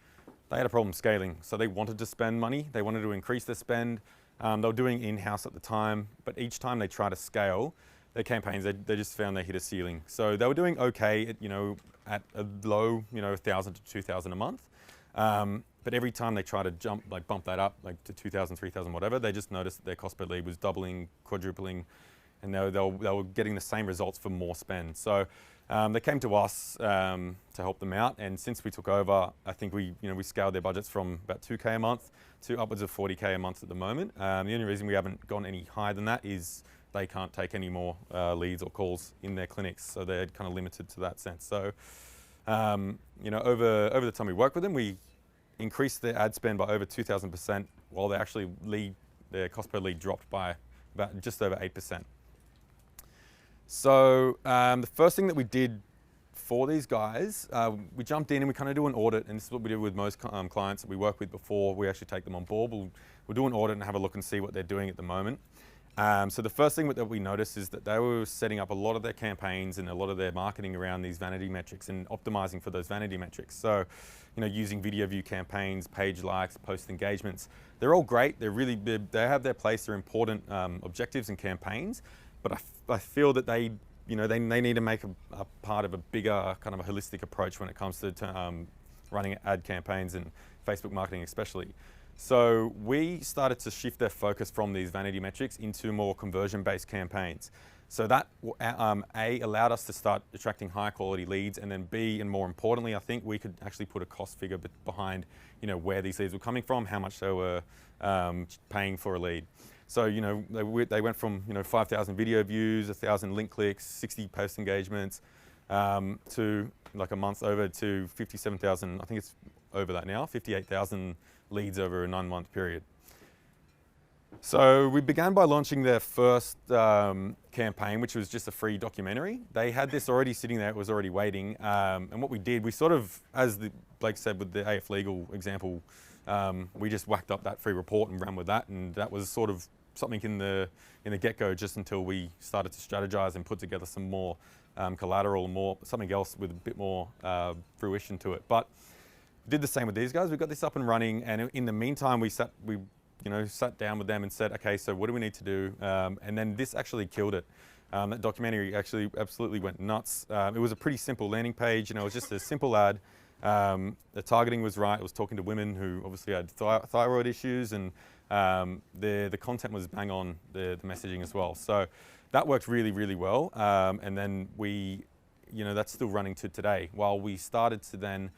had a problem scaling. So they wanted to spend money. They wanted to increase their spend. They were doing in-house at the time, but each time they try to scale their campaigns, they just found they hit a ceiling. So they were doing okay, at a low, 1,000 to 2,000 a month. But every time they try to bump that up, like to 2,000, 3,000, whatever, they just noticed that their cost per lead was doubling, quadrupling, and they were getting the same results for more spend. So they came to us to help them out, and since we took over, I think we scaled their budgets from about 2K a month to upwards of 40K a month at the moment. The only reason we haven't gone any higher than that is they can't take any more leads or calls in their clinics, so they're kind of limited to that sense. So over the time we worked with them, we increased their ad spend by over 2,000%, while their cost per lead dropped by about just over 8%. So the first thing that we did for these guys, we jumped in and we kind of do an audit, and this is what we do with most clients that we work with before we actually take them on board. We'll do an audit and have a look and see what they're doing at the moment. So the first thing that we noticed is that they were setting up a lot of their campaigns and a lot of their marketing around these vanity metrics and optimizing for those vanity metrics. So, using video view campaigns, page likes, post engagements, they're all great. They have their place. They're important objectives and campaigns, but I feel that they need to make a part of a bigger kind of a holistic approach when it comes to running ad campaigns and Facebook marketing especially. So we started to shift their focus from these vanity metrics into more conversion-based campaigns. So that A, allowed us to start attracting high quality leads, and then B, and more importantly, I think we could actually put a cost figure behind where these leads were coming from, how much they were paying for a lead. So they went from 5,000 video views, 1,000 link clicks, 60 post engagements, to like a month over to 57,000. I think it's over that now, 58,000 leads over a 9-month period. So we began by launching their first campaign, which was just a free documentary. They had this already sitting there, it was already waiting. And what we did, we sort of, as Blake said with the AF Legal example, we just whacked up that free report and ran with that. And that was sort of something in the get-go, just until we started to strategize and put together some more collateral, something else with a bit more fruition to it. But did the same with these guys. We got this up and running, and in the meantime, we sat down with them and said, okay, so what do we need to do? And then this actually killed it. That documentary actually absolutely went nuts. It was a pretty simple landing page. It was just a simple ad. The targeting was right. It was talking to women who obviously had thyroid issues, and the content was bang on, the messaging as well. So that worked really, really well. And then that's still running to today. While we started to then,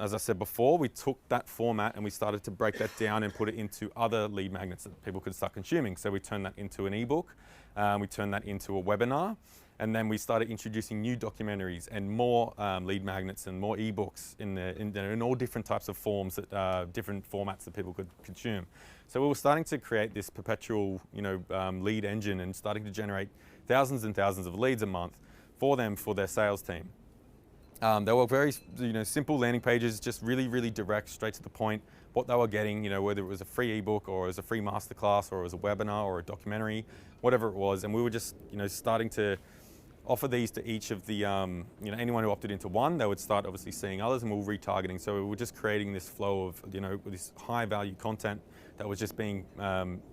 as I said before, we took that format and we started to break that down and put it into other lead magnets that people could start consuming. So we turned that into an ebook, we turned that into a webinar, and then we started introducing new documentaries and more lead magnets and more ebooks in all different types of forms, different formats that people could consume. So we were starting to create this perpetual, lead engine and starting to generate thousands and thousands of leads a month for their sales team. They were very, simple landing pages, just really, really direct, straight to the point, what they were getting, whether it was a free ebook or it was a free masterclass or it was a webinar or a documentary, whatever it was. And we were just, starting to offer these to each of the, anyone who opted into one, they would start obviously seeing others, and we were retargeting. So we were just creating this flow of, this high value content that was just being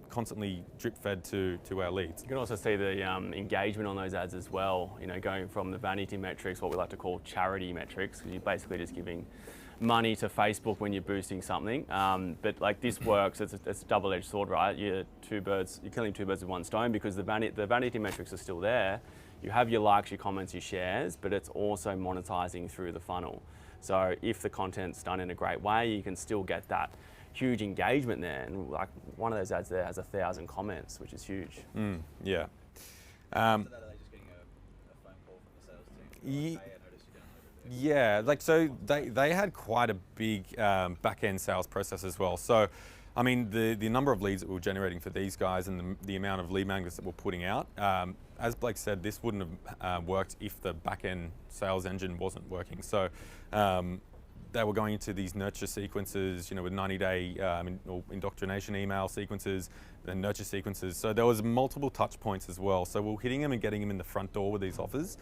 constantly drip fed to our leads. You can also see the engagement on those ads as well, going from the vanity metrics, what we like to call charity metrics, because you're basically just giving money to Facebook when you're boosting something. But like this works, it's a double-edged sword, right? You're killing two birds with one stone, because the vanity metrics are still there. You have your likes, your comments, your shares, but it's also monetizing through the funnel. So if the content's done in a great way, you can still get that huge engagement there. And like one of those ads there has 1,000 comments, which is huge. Yeah. After that, are they just getting a phone call from the sales team? Like, hey, I noticed you downloaded it. Yeah, so they had quite a big back-end sales process as well. So I mean, the number of leads that we were generating for these guys and the amount of lead magnets that we're putting out, as Blake said, this wouldn't have worked if the back-end sales engine wasn't working. So they were going into these nurture sequences, with 90-day indoctrination email sequences, then nurture sequences. So there was multiple touch points as well. So we were hitting them and getting them in the front door with these offers.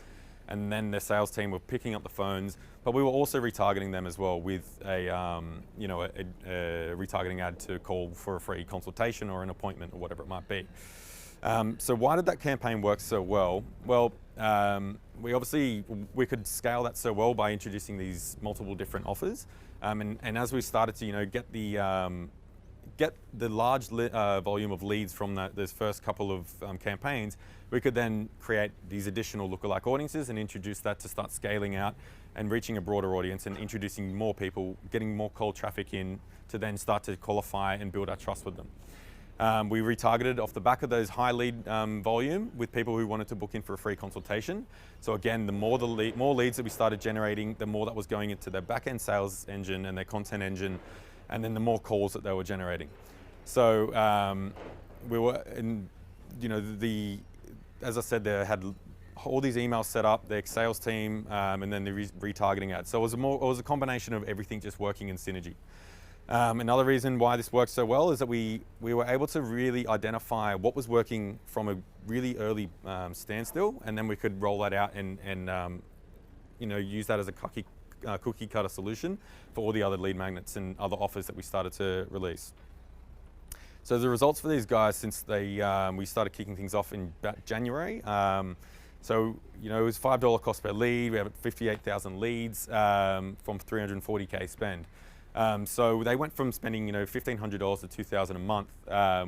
And then the sales team were picking up the phones, but we were also retargeting them as well with a retargeting ad to call for a free consultation or an appointment or whatever it might be. So why did that campaign work so well? Well, we could scale that so well by introducing these multiple different offers, and as we started to get the large volume of leads from those first couple of campaigns, we could then create these additional lookalike audiences and introduce that to start scaling out and reaching a broader audience and introducing more people, getting more cold traffic in to then start to qualify and build our trust with them. We retargeted off the back of those high lead volume with people who wanted to book in for a free consultation. So again, the more leads that we started generating, the more that was going into their back-end sales engine and their content engine, and then the more calls that they were generating. So we were, as I said, they had all these emails set up, their sales team, and then the retargeting ads. So it was a combination of everything just working in synergy. Another reason why this worked so well is that we were able to really identify what was working from a really early standstill, and then we could roll that out and use that as a cookie cutter solution for all the other lead magnets and other offers that we started to release. So the results for these guys since we started kicking things off in about January. It was $5 cost per lead. We have 58,000 leads from 340K spend. So they went from spending $1,500 to $2,000 a month,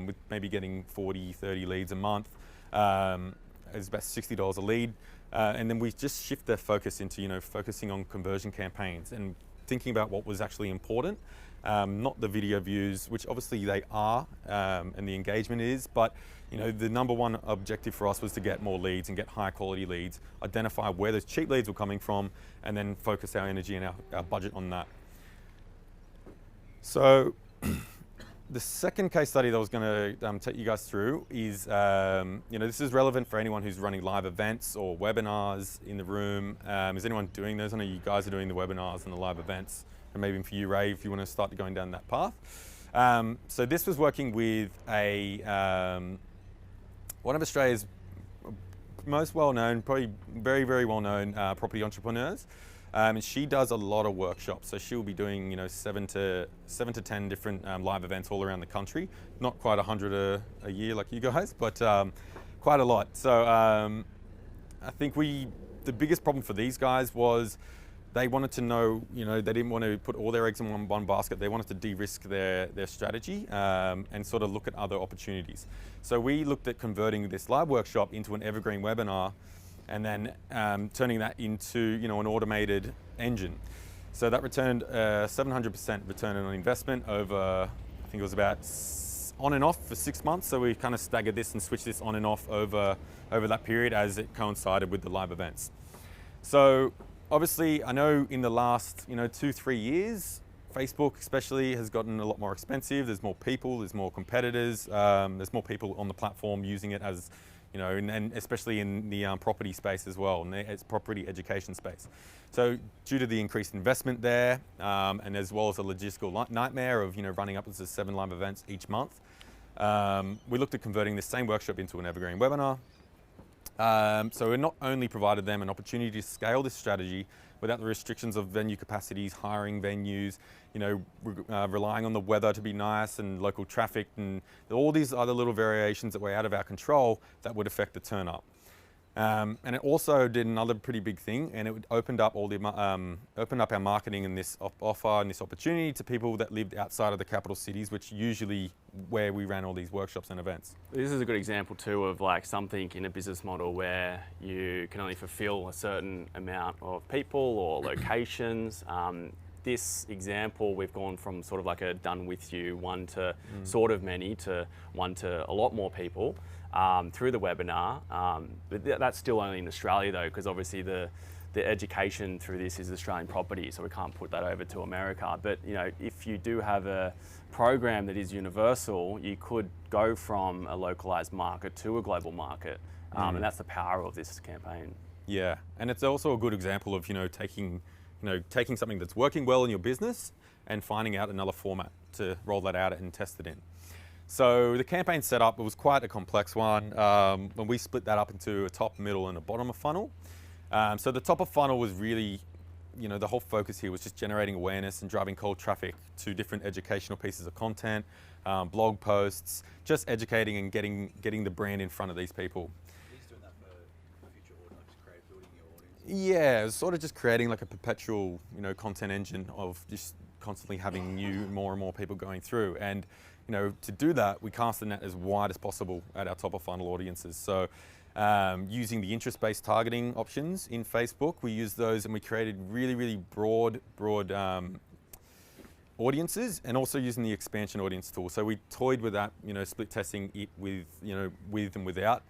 with maybe getting 40, 30 leads a month. It's about $60 a lead. And then we just shift their focus into focusing on conversion campaigns and thinking about what was actually important, not the video views, which obviously they are, and the engagement is, but the number one objective for us was to get more leads and get high quality leads, identify where those cheap leads were coming from, and then focus our energy and our budget on that. So the second case study that I was going to take you guys through is, this is relevant for anyone who's running live events or webinars in the room. Is anyone doing those? I know you guys are doing the webinars and the live events, and maybe for you, Ray, if you want to start going down that path. So this was working with one of Australia's most well-known, probably very, very well-known property entrepreneurs. And she does a lot of workshops, so she'll be doing 7 to 10 different live events all around the country. Not quite 100 a year like you guys, but quite a lot. So I think the biggest problem for these guys was they wanted to know, they didn't want to put all their eggs in one basket. They wanted to de-risk their strategy and sort of look at other opportunities. So we looked at converting this live workshop into an evergreen webinar, and then turning that into an automated engine. So that returned 700% return on investment over, I think it was about on and off for 6 months. So we kind of staggered this and switched this on and off over that period as it coincided with the live events. So obviously, I know in the last 2-3 years, Facebook especially has gotten a lot more expensive. There's more people, there's more competitors, there's more people on the platform using it as and especially in the property space as well, and it's property education space. So due to the increased investment there, and as well as a logistical nightmare of running up to 7 live events each month, we looked at converting this same workshop into an evergreen webinar. So we not only provided them an opportunity to scale this strategy without the restrictions of venue capacities, hiring venues, relying on the weather to be nice and local traffic and all these other little variations that were out of our control that would affect the turn up. And it also did another pretty big thing, and it opened up opened up our marketing and this offer and this opportunity to people that lived outside of the capital cities, which usually where we ran all these workshops and events. This is a good example too of something in a business model where you can only fulfill a certain amount of people or locations. This example, we've gone from sort of like a done with you, one to sort of many to one to a lot more people through the webinar. But that's still only in Australia though, because obviously the the education through this is Australian property, so we can't put that over to America. But you know, if you do have a program that is universal, you could go from a localized market to a global market, and that's the power of this campaign. Yeah, and it's also a good example of taking something that's working well in your business and finding out another format to roll that out and test it in. So the campaign setup, it was quite a complex one. When we split that up into a top, middle, and a bottom of funnel. So the top of funnel was really, the whole focus here was just generating awareness and driving cold traffic to different educational pieces of content, blog posts, just educating and getting the brand in front of these people. He's doing that for future audience, building your audience. Yeah, it was sort of just creating like a perpetual, content engine of just constantly having more and more people going through. And, to do that, we cast the net as wide as possible at our top of funnel audiences. So using the interest-based targeting options in Facebook, we used those and we created really, really broad audiences, and also using the expansion audience tool. So we toyed with that, split testing it with, with and without.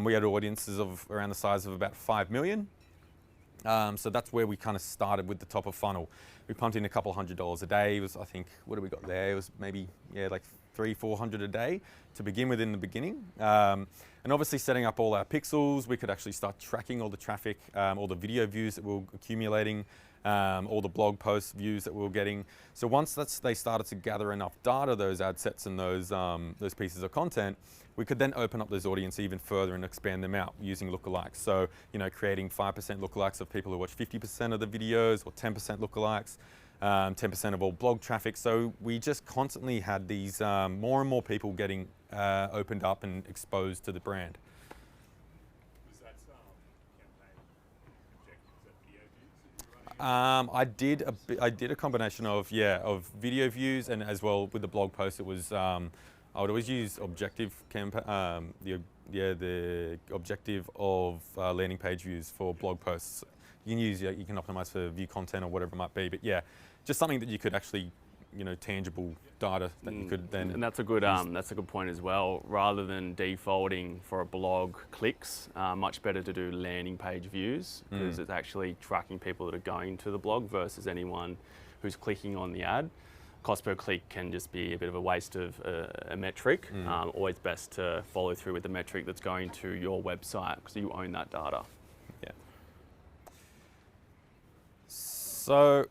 We had audiences of around the size of about 5 million. So that's where we kind of started with the top of funnel. We pumped in a couple $100 a day. It was, I think, what do we got there? It was maybe, like $300-400 a day to begin with in the beginning. And obviously setting up all our pixels, we could actually start tracking all the traffic, all the video views that we were accumulating, all the blog post views that we were getting. So once they started to gather enough data, those ad sets and those pieces of content, we could then open up those audience even further and expand them out using lookalikes. So, creating 5% lookalikes of people who watch 50% of the videos, or 10% lookalikes, 10% of all blog traffic. So we just constantly had these more and more people getting opened up and exposed to the brand. Was that campaign objectives at video views? I did a combination of video views, and as well with the blog post, it was I would always use objective the objective of landing page views for blog posts. You can optimize for view content or whatever it might be, but yeah, just something that you could actually, tangible data that you could then. And that's a good point as well. Rather than defaulting for a blog clicks, much better to do landing page views, because it's actually tracking people that are going to the blog versus anyone who's clicking on the ad. Cost per click can just be a bit of a waste of a metric. Always best to follow through with the metric that's going to your website, because you own that data. Yeah. So,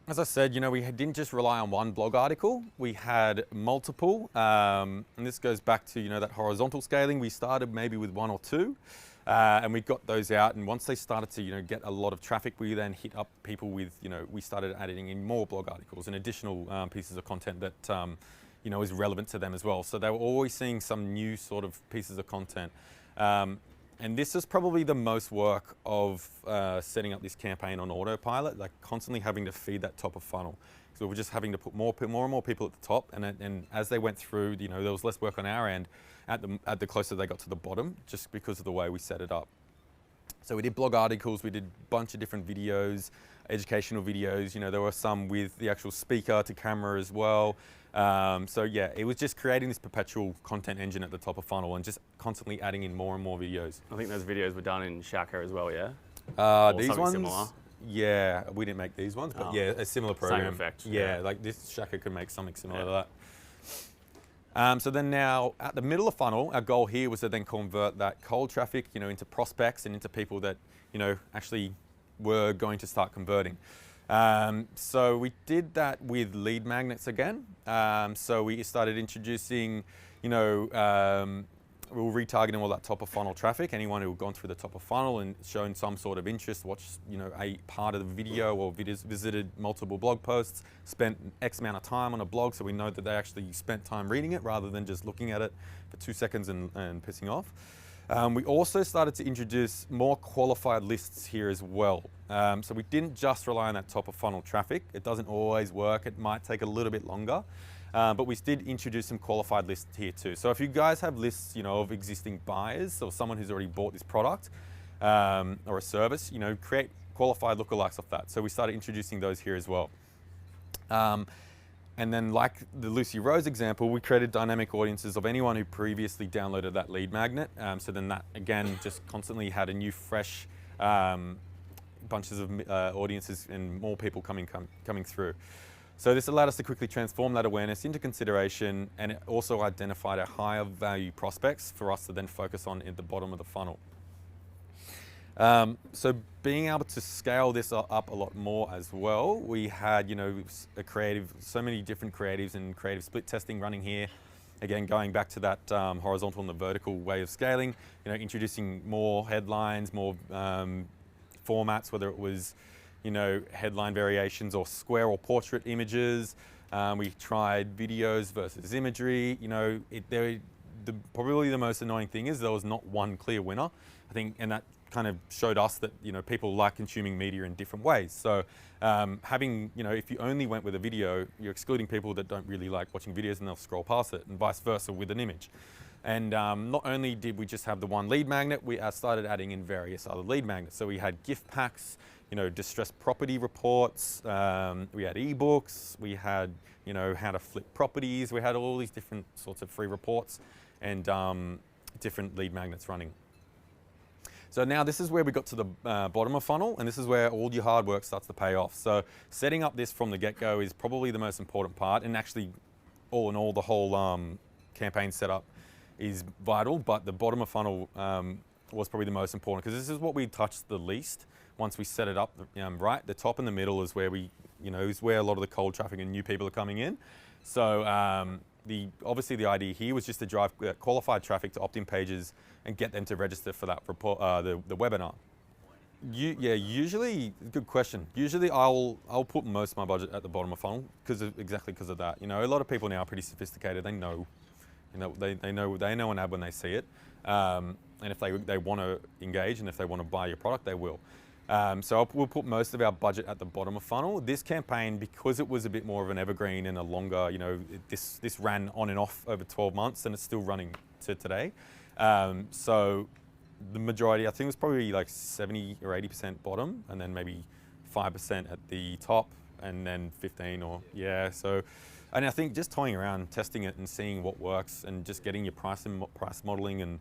as I said, we didn't just rely on one blog article. We had multiple, and this goes back to that horizontal scaling. We started maybe with 1 or 2. And we got those out, and once they started to get a lot of traffic, we then hit up people with we started adding in more blog articles and additional pieces of content that is relevant to them as well. So they were always seeing some new sort of pieces of content, and this is probably the most work of setting up this campaign on autopilot, like constantly having to feed that top of funnel. So we're just having to put more and more people at the top, and as they went through, there was less work on our end at the closer they got to the bottom, just because of the way we set it up. So we did blog articles, we did a bunch of different videos, educational videos. There were some with the actual speaker to camera as well. So yeah, it was just creating this perpetual content engine at the top of funnel and just constantly adding in more and more videos. I think those videos were done in Shaka as well, yeah? These ones, similar. Yeah, we didn't make these ones, but yeah, a similar program. Same effect. Yeah, like this Shaka could make something similar to that. So then now at the middle of funnel, our goal here was to then convert that cold traffic, into prospects and into people that, actually were going to start converting. So we did that with lead magnets again. So we started introducing, we were retargeting all that top of funnel traffic. Anyone who had gone through the top of funnel and shown some sort of interest, watched a part of the video or visited multiple blog posts, spent X amount of time on a blog, so we know that they actually spent time reading it rather than just looking at it for 2 seconds and pissing off. We also started to introduce more qualified lists here as well. So we didn't just rely on that top of funnel traffic. It doesn't always work. It might take a little bit longer. But we did introduce some qualified lists here too. So if you guys have lists, of existing buyers or someone who's already bought this product or a service, create qualified lookalikes of that. So we started introducing those here as well. And then like the Lucy Rose example, we created dynamic audiences of anyone who previously downloaded that lead magnet. So then that, again, just constantly had a new, fresh bunches of audiences and more people coming through. So this allowed us to quickly transform that awareness into consideration, and it also identified our higher value prospects for us to then focus on at the bottom of the funnel. So being able to scale this up a lot more as well, we had, so many different creatives and creative split testing running here. Again, going back to that horizontal and the vertical way of scaling, introducing more headlines, more formats, whether it was, headline variations or square or portrait images. We tried videos versus imagery. Probably the most annoying thing is there was not one clear winner. I think, and that kind of showed us that people like consuming media in different ways. So having, if you only went with a video, you're excluding people that don't really like watching videos and they'll scroll past it, and vice versa with an image. And not only did we just have the one lead magnet, we started adding in various other lead magnets. So we had gift packs, distressed property reports, we had ebooks, we had, how to flip properties, we had all these different sorts of free reports and different lead magnets running. So now this is where we got to the bottom of funnel, and this is where all your hard work starts to pay off. So setting up this from the get-go is probably the most important part, and actually all in all the whole campaign setup is vital, but the bottom of funnel was probably the most important, because this is what we touched the least once we set it up right. The top and the middle is where is where a lot of the cold traffic and new people are coming in. So obviously the idea here was just to drive qualified traffic to opt-in pages and get them to register for that report, the webinar. Usually, good question. Usually I'll put most of my budget at the bottom of funnel exactly because of that. A lot of people now are pretty sophisticated. They know, they know an ad when they see it, and if they want to engage and if they want to buy your product, they will. So we'll put most of our budget at the bottom of funnel. This campaign, because it was a bit more of an evergreen and a longer, this ran on and off over 12 months, and it's still running to today. So the majority, I think it was probably like 70 or 80% bottom, and then maybe 5% at the top, and then 15 or, yeah. So, and I think just toying around, testing it and seeing what works, and just getting your price modeling and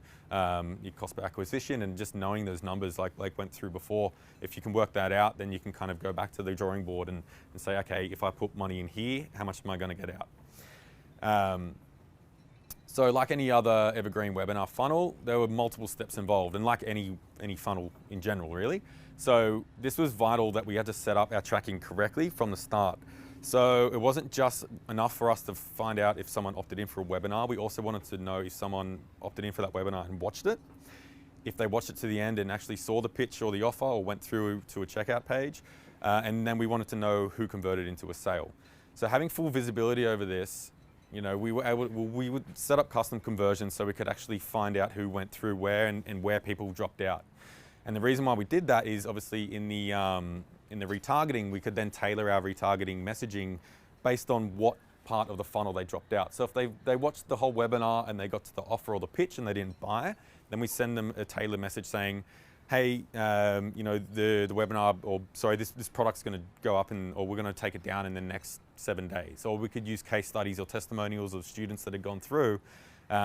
your cost per acquisition, and just knowing those numbers like went through before. If you can work that out, then you can kind of go back to the drawing board and say, okay, if I put money in here, how much am I going to get out? So like any other evergreen webinar funnel, there were multiple steps involved, and like any funnel in general, really. So this was vital that we had to set up our tracking correctly from the start. So it wasn't just enough for us to find out if someone opted in for a webinar. We also wanted to know if someone opted in for that webinar and watched it, if they watched it to the end and actually saw the pitch or the offer or went through to a checkout page. And then we wanted to know who converted into a sale. So having full visibility over this, we would set up custom conversions so we could actually find out who went through where and where people dropped out. And the reason why we did that is obviously in the retargeting, we could then tailor our retargeting messaging based on what part of the funnel they dropped out. So if they watched the whole webinar and they got to the offer or the pitch and they didn't buy, then we send them a tailored message saying, hey, the webinar, or sorry, this product's going to go up or we're going to take it down in the next 7 days. Or we could use case studies or testimonials of students that had gone through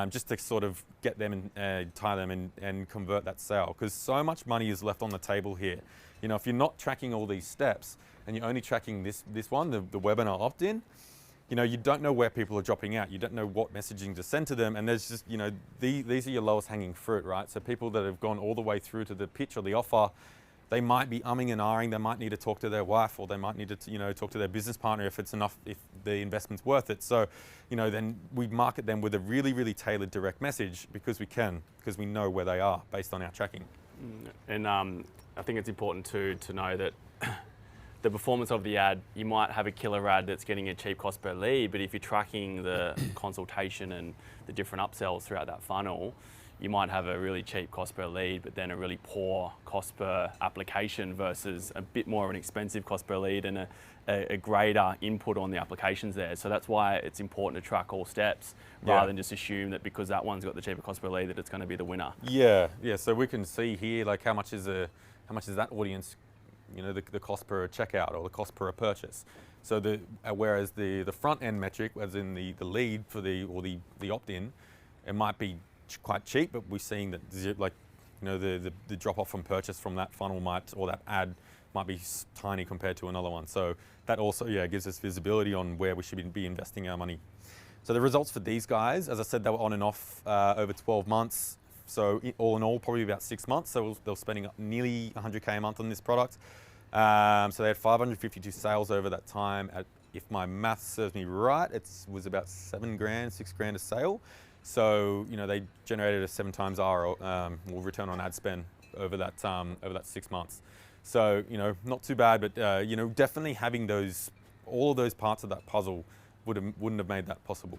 just to sort of get them and tie them and convert that sale. Because so much money is left on the table here. If you're not tracking all these steps and you're only tracking this one, the webinar opt-in, you don't know where people are dropping out. You don't know what messaging to send to them. And there's just, these are your lowest hanging fruit, right? So people that have gone all the way through to the pitch or the offer, they might be umming and ahhing. They might need to talk to their wife, or they might need to, talk to their business partner if the investment's worth it. So, then we market them with a really, really tailored direct message because we know where they are based on our tracking. And I think it's important to know that the performance of the ad, you might have a killer ad that's getting a cheap cost per lead, but if you're tracking the consultation and the different upsells throughout that funnel, you might have a really cheap cost per lead, but then a really poor cost per application versus a bit more of an expensive cost per lead and a greater input on the applications there. So that's why it's important to track all steps rather than just assume that because that one's got the cheaper cost per lead that it's going to be the winner. Yeah. So we can see here like how much is that audience, the cost per checkout or the cost per purchase. So whereas the front end metric, as in the lead for the opt-in, it might be quite cheap, but we're seeing that the drop off from purchase from that funnel or that ad might be tiny compared to another one. So that also, gives us visibility on where we should be investing our money. So the results for these guys, as I said, they were on and off over 12 months. So all in all, probably about 6 months. So they were spending nearly 100K a month on this product. So they had 552 sales over that time. If my math serves me right, it was about 7 grand, 6 grand a sale. So, they generated a 7 times return on ad spend over that 6 months. So, not too bad, but, definitely having all of those parts of that puzzle wouldn't have made that possible.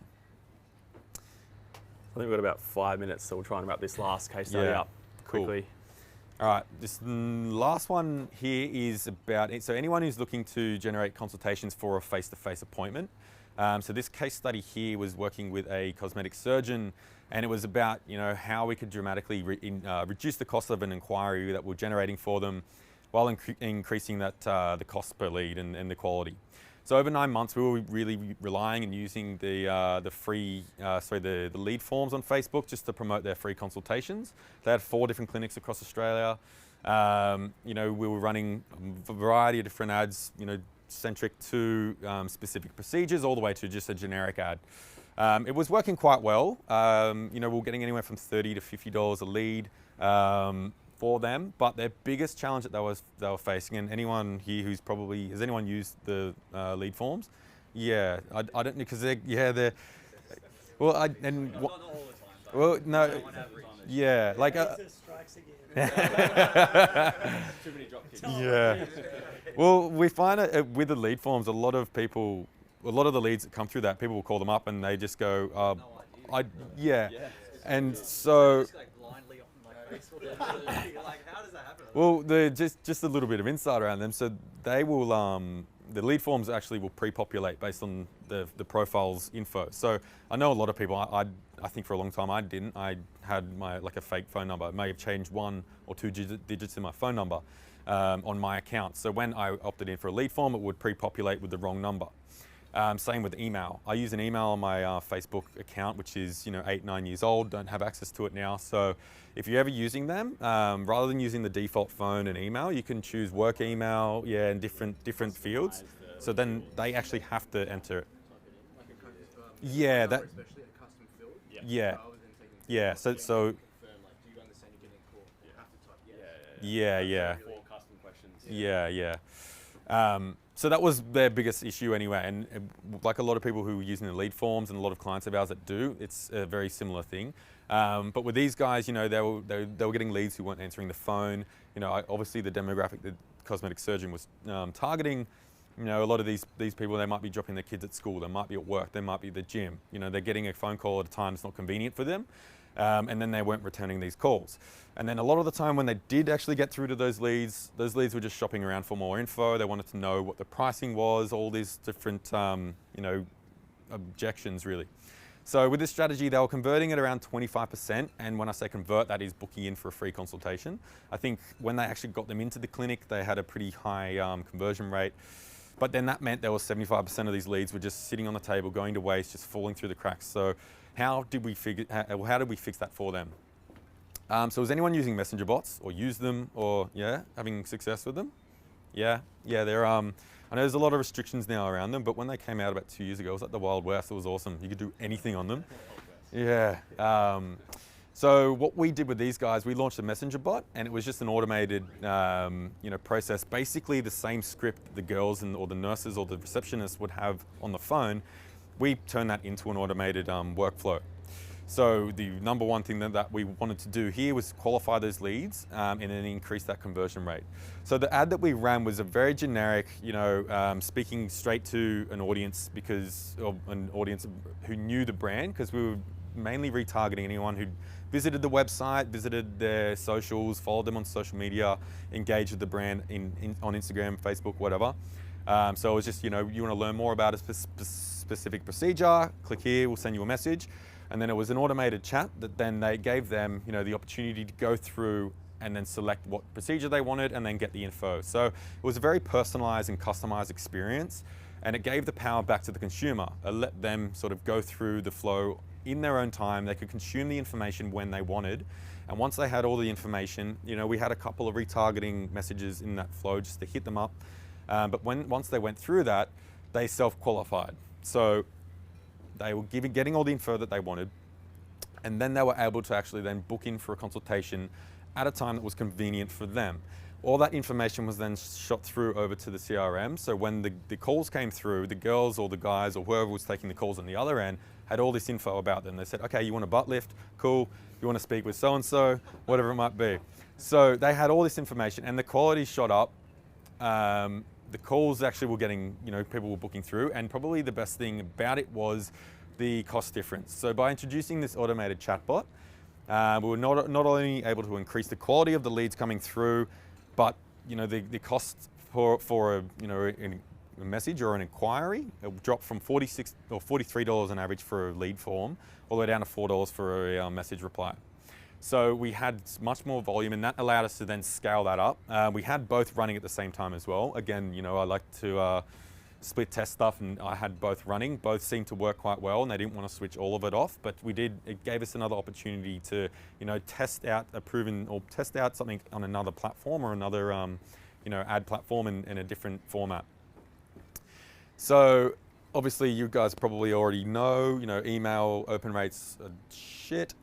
I think we've got about 5 minutes, so we'll try and wrap this last case study up quickly. All right, this last one here is about, so anyone who's looking to generate consultations for a face-to-face appointment. So this case study here was working with a cosmetic surgeon, and it was about, how we could dramatically reduce the cost of an inquiry that we're generating for them while increasing the cost per lead and the quality. So over 9 months, we were really relying and using the lead forms on Facebook just to promote their free consultations. They had 4 different clinics across Australia. We were running a variety of different ads, centric to specific procedures, all the way to just a generic ad. It was working quite well. We were getting anywhere from $30 to $50 a lead for them, but their biggest challenge that they were facing, and anyone here has anyone used the lead forms? Yeah, I don't know, because they're well, not all the time. Well, no, yeah, like strikes again. Too many drop kicks. yeah. Well, we find with the lead forms, a lot of the leads that come through that, people will call them up and they just go, and so. Like, how does that happen? Well, just a little bit of insight around them. So they will, the lead forms actually will pre-populate based on the profile's info. So I know a lot of people, I think for a long time I didn't. I had a fake phone number. I may have changed 1 or 2 digits in my phone number on my account. So when I opted in for a lead form, it would pre-populate with the wrong number. Same with email. I use an email on my Facebook account, which is 8, 9 years old. Don't have access to it now. So if you're ever using them, rather than using the default phone and email, you can choose work email, and different fields. So then they actually have to enter it. Yeah, that. Especially a custom field. Yeah. Rather than taking Yeah. So. confirm, like, do you understand you're getting a call? You have to type yes. Yeah. 4 custom questions. Yeah. So that was their biggest issue anyway, and like a lot of people who are using the lead forms and a lot of clients of ours that do, it's a very similar thing. But with these guys, they were getting leads who weren't answering the phone. Obviously the demographic the cosmetic surgeon was targeting, a lot of these people, they might be dropping their kids at school, they might be at work, they might be at the gym. They're getting a phone call at a time that's not convenient for them. And then they weren't returning these calls. And then a lot of the time when they did actually get through to those leads were just shopping around for more info. They wanted to know what the pricing was, all these different, objections really. So with this strategy, they were converting at around 25%. And when I say convert, that is booking in for a free consultation. I think when they actually got them into the clinic, they had a pretty high conversion rate. But then that meant there was 75% of these leads were just sitting on the table, going to waste, just falling through the cracks. So how did we fix that for them? So was anyone using messenger bots or use them or having success with them? Yeah, they're I know there's a lot of restrictions now around them, but when they came out about 2 years ago, it was like the Wild West. It was awesome. You could do anything on them. Yeah. So what we did with these guys, we launched a messenger bot, and it was just an automated, process. Basically, the same script the girls or the nurses or the receptionists would have on the phone. We turned that into an automated workflow. So the number one thing that we wanted to do here was qualify those leads and then increase that conversion rate. So the ad that we ran was a very generic, speaking straight to an audience who knew the brand, because we were mainly retargeting anyone who visited the website, visited their socials, followed them on social media, engaged with the brand on Instagram, Facebook, whatever. So it was just, you want to learn more about a specific procedure, click here, we'll send you a message. And then it was an automated chat that then they gave them, the opportunity to go through and then select what procedure they wanted and then get the info. So it was a very personalized and customized experience, and it gave the power back to the consumer. It let them sort of go through the flow in their own time. They could consume the information when they wanted. And once they had all the information, you know, we had a couple of retargeting messages in that flow just to hit them up. But once they went through that, they self-qualified. So they were getting all the info that they wanted, and then they were able to actually then book in for a consultation at a time that was convenient for them. All that information was then shot through over to the CRM. So when the calls came through, the girls or the guys or whoever was taking the calls on the other end had all this info about them. They said, okay, you want a butt lift? Cool. You want to speak with so-and-so? Whatever it might be. So they had all this information and the quality shot up. The calls actually were getting, you know, people were booking through, and probably the best thing about it was the cost difference. So by introducing this automated chatbot, we were not only able to increase the quality of the leads coming through, but you know the cost for a, you know, a message or an inquiry, it dropped from $46 or $43 on average for a lead form, all the way down to $4 for a message reply. So we had much more volume, and that allowed us to then scale that up. We had both running at the same time as well. Again, you know, I like to split test stuff, and I had both running. Both seemed to work quite well, and they didn't want to switch all of it off. But we did. It gave us another opportunity to, you know, test out something on another platform or another, you know, ad platform in a different format. So obviously, you guys probably already know, you know, email open rates are shit.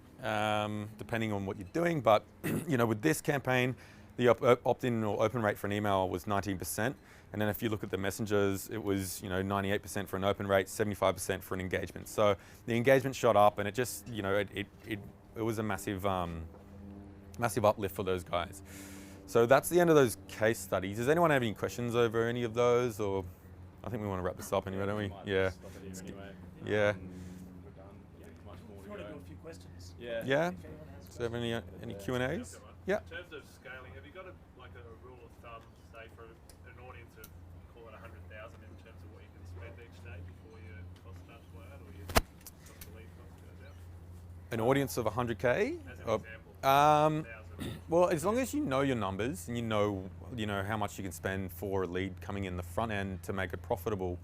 Depending on what you're doing, but you know, with this campaign, the opt-in or open rate for an email was 19%, and then if you look at the messengers, it was, you know, 98% for an open rate, 75% for an engagement. So the engagement shot up, and it just, you know, it was a massive massive uplift for those guys. So that's the end of those case studies. Does anyone have any questions over any of those, or I think we want to wrap this up anyway, don't we? Yeah. Yeah. Yeah. So have any Q&As? Yeah. In terms of scaling, have you got a rule of thumb, say, for an audience of, call it 100,000 in terms of what you can spend each day before your cost starts to add, or your cost of lead cost goes out? An audience of 100K? As an example. Well, as long as you know your numbers and you know how much you can spend for a lead coming in the front end to make it profitable,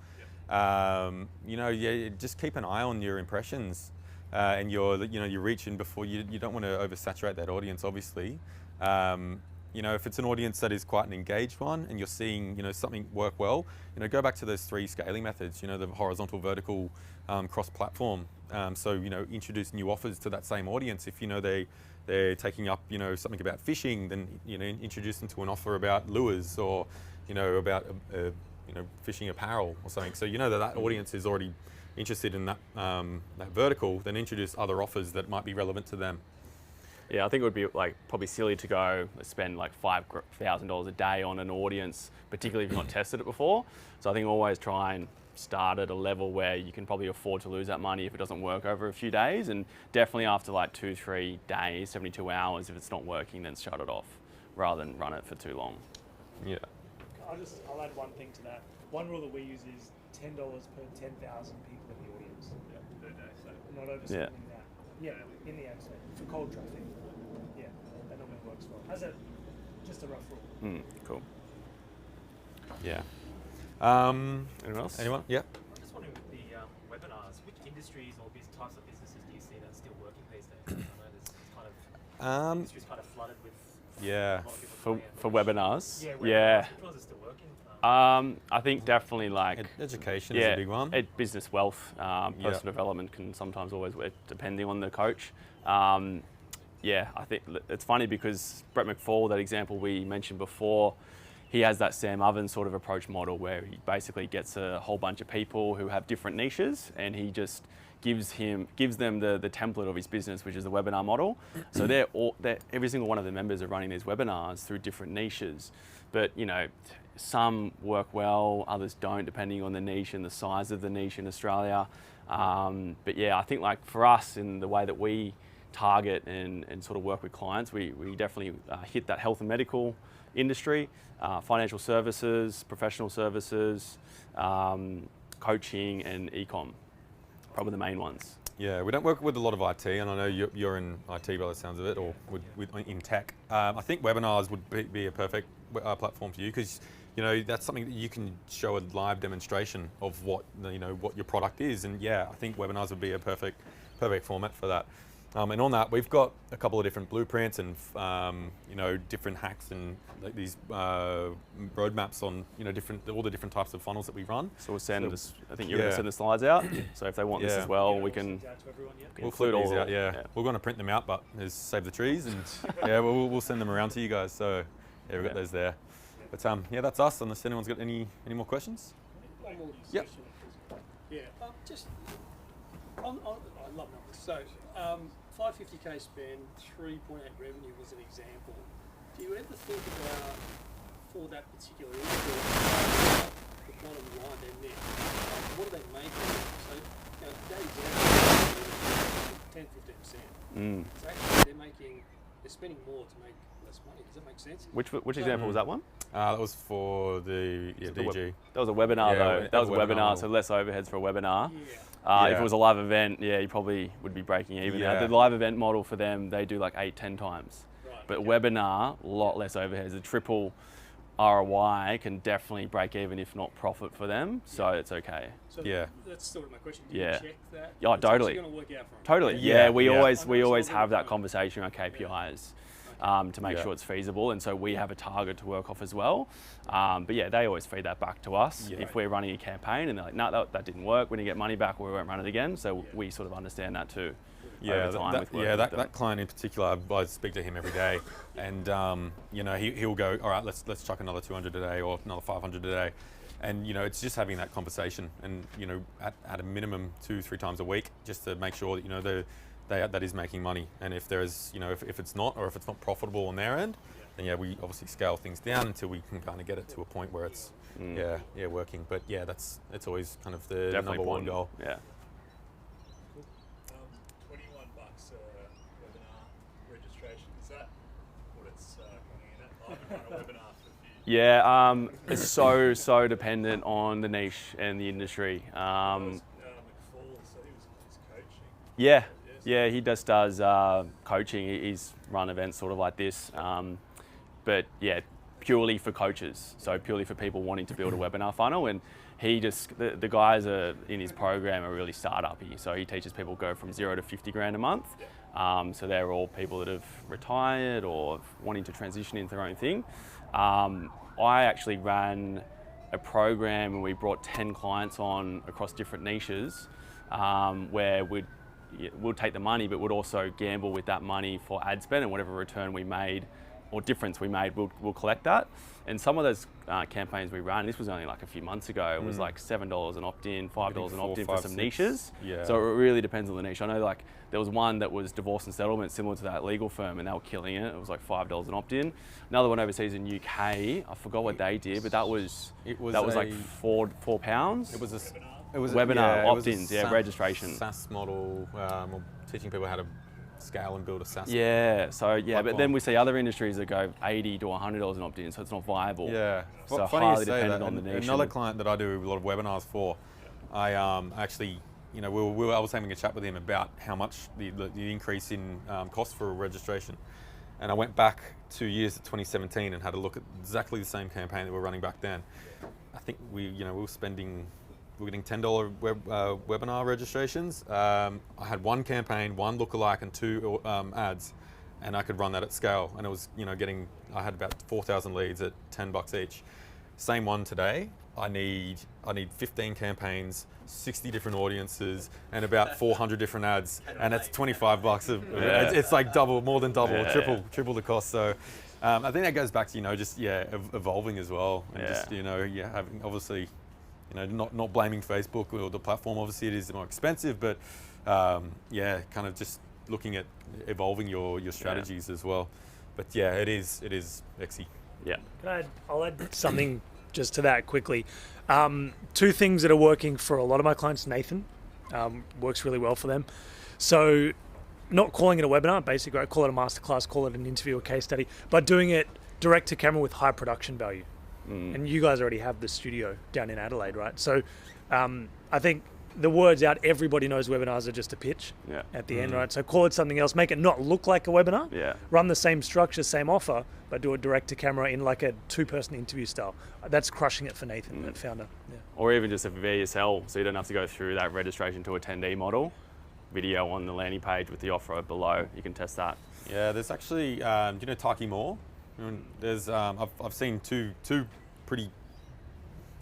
you know, yeah, just keep an eye on your impressions. And your reach in before you don't want to oversaturate that audience, obviously. You know, if it's an audience that is quite an engaged one and you're seeing, you know, something work well, you know, go back to those 3 scaling methods, you know, the horizontal, vertical, cross-platform. So, you know, introduce new offers to that same audience. If you know they're taking up, you know, something about fishing, then, you know, introduce them to an offer about lures or, you know, about, you know, fishing apparel or something. So you know that audience is already interested in that vertical, then introduce other offers that might be relevant to them. Yeah, I think it would be probably silly to go spend like $5,000 a day on an audience, particularly if you've not tested it before. So I think always try and start at a level where you can probably afford to lose that money if it doesn't work over a few days, and definitely after like 2-3 days, 72 hours, if it's not working, then shut it off rather than run it for too long. Yeah. I'll add one thing to that. One rule that we use is $10 per 10,000 people in the audience. Per day, so. Not overspending that. Yeah, in the ad set for cold traffic. Yeah, that normally works well. Just a rough rule. Cool. Yeah. Anyone else? Anyone? Yeah. I'm just wondering with the webinars, which industries or types of businesses do you see that are still working these days? I know there's kind of industries kind of flooded with. Yeah. For webinars. Yeah. Yeah. Which ones are still working? I think definitely like Education is a big one. Business wealth, personal development can sometimes always work depending on the coach. Yeah, I think it's funny because Brett McFall, that example we mentioned before, he has that Sam Ovens sort of approach model where he basically gets a whole bunch of people who have different niches, and he just gives them the template of his business, which is the webinar model. So every single one of the members are running these webinars through different niches, but you know, some work well, others don't, depending on the niche and the size of the niche in Australia. But yeah, I think like for us, in the way that we target and sort of work with clients, we definitely hit that health and medical industry, financial services, professional services, coaching, and e-com, probably the main ones. Yeah, we don't work with a lot of IT, and I know you're in IT by the sounds of it, or in tech. I think webinars would be a perfect platform for you because you know, that's something that you can show a live demonstration of what, you know, what your product is. And yeah, I think webinars would be a perfect format for that. And on that, we've got a couple of different blueprints and, you know, different hacks and like these roadmaps on, you know, all the different types of funnels that we run. So we'll send this, I think you're going to send the slides out. So if they want this as well, we can we'll flip these out, We're going to print them out, but there's Save the Trees, and yeah, we'll send them around to you guys. So yeah, we've got those there. But yeah, that's us. Unless anyone's got any more questions? One more Yep. question. Yeah, just I love numbers. So 550k spend, 3.8 revenue was an example. Do you ever think about, for that particular industry, the bottom line they're net? What are they making? So that example, 10-15%. So actually they're spending more to make less money. Does that make sense? Which example was that one? That was for the DG. That was a webinar though. That was a webinar, so less overheads for a webinar. If it was a live event, you probably would be breaking even. The live event model for them, they do like 8-10 times. But webinar, a lot less overheads. A triple ROI can definitely break even, if not profit for them. So it's okay. So that's sort of my question. Do you check that? Yeah, totally. It's going to work out for them. Totally. Yeah, we always have that conversation on KPIs. To make sure it's feasible, and so we have a target to work off as well. But yeah, they always feed that back to us. If we're running a campaign and they're like, no, that didn't work, we didn't get money back, we won't run it again. So we sort of understand that too. Yeah, that client in particular, I speak to him every day, and you know, he'll go, all right, let's chuck another 200 a day or another 500 a day. And you know, it's just having that conversation, and you know, at a minimum 2-3 times a week, just to make sure that you know that is making money. And if there is, you know, if it's not, or if it's not profitable on their end, then we obviously scale things down until we can kind of get it to a point where it's working. But yeah, it's always kind of the number one goal. Yeah. $21 webinar registration. Is that what it's coming in at? I've been running a webinar for a few. Yeah, it's so dependent on the niche and the industry. McFall, so he was coaching. Yeah, he just does coaching. He's run events sort of like this, but yeah, purely for coaches. So purely for people wanting to build a webinar funnel. And he just, the guys are in his program are really startup-y. So he teaches people go from 0 to 50 grand a month. So they're all people that have retired or wanting to transition into their own thing. I actually ran a program and we brought 10 clients on across different niches, where we'll take the money, but we'll also gamble with that money for ad spend, and whatever return we made or difference we made, we'll collect that. And some of those campaigns we ran, this was only like a few months ago, it was like $7 an opt-in, $5 an opt-in for some niches. So it really depends on the niche. I know like there was one that was divorce and settlement, similar to that legal firm, and they were killing it. It was like $5 an opt-in. Another one overseas in UK, I forgot what they did, but that was like £4. It was webinar opt-ins, registration. SaaS model, teaching people how to scale and build a SaaS. But then we see other industries that go $80 to $100 an opt-in, so it's not viable. Yeah, so funny highly you say dependent that. on the niche. Another client that I do a lot of webinars for, I actually, you know, I was having a chat with him about how much the increase in cost for a registration, and I went back 2 years to 2017 and had a look at exactly the same campaign that we're running back then. I think we were getting $10 webinar registrations. I had one campaign, one lookalike, and 2 ads, and I could run that at scale. And it was, you know, I had about 4,000 leads at $10 each. Same one today. I need 15 campaigns, 60 different audiences, and about 400 different ads, and it's $25. It's like more than double, triple the cost. So I think that goes back to just evolving as well, and just having obviously. Not blaming Facebook or the platform. Obviously, it is more expensive, but kind of just looking at evolving your strategies as well. But yeah, it is Exy. Yeah. I'll add something just to that quickly. 2 things that are working for a lot of my clients. Nathan works really well for them. So, not calling it a webinar, basically, right? Call it a masterclass, call it an interview, a case study, but doing it direct to camera with high production value. And you guys already have the studio down in Adelaide, right? So I think the word's out, everybody knows webinars are just a pitch Yeah. at the end, right? So call it something else, make it not look like a webinar, Yeah. run the same structure, same offer, but do it direct to camera in like a 2-person interview style. That's crushing it for Nathan, that founder. Yeah. Or even just a VSL, so you don't have to go through that registration to attendee model. Video on the landing page with the offer below. You can test that. Yeah, there's actually, do you know Taki Moore? There's, I've seen two pretty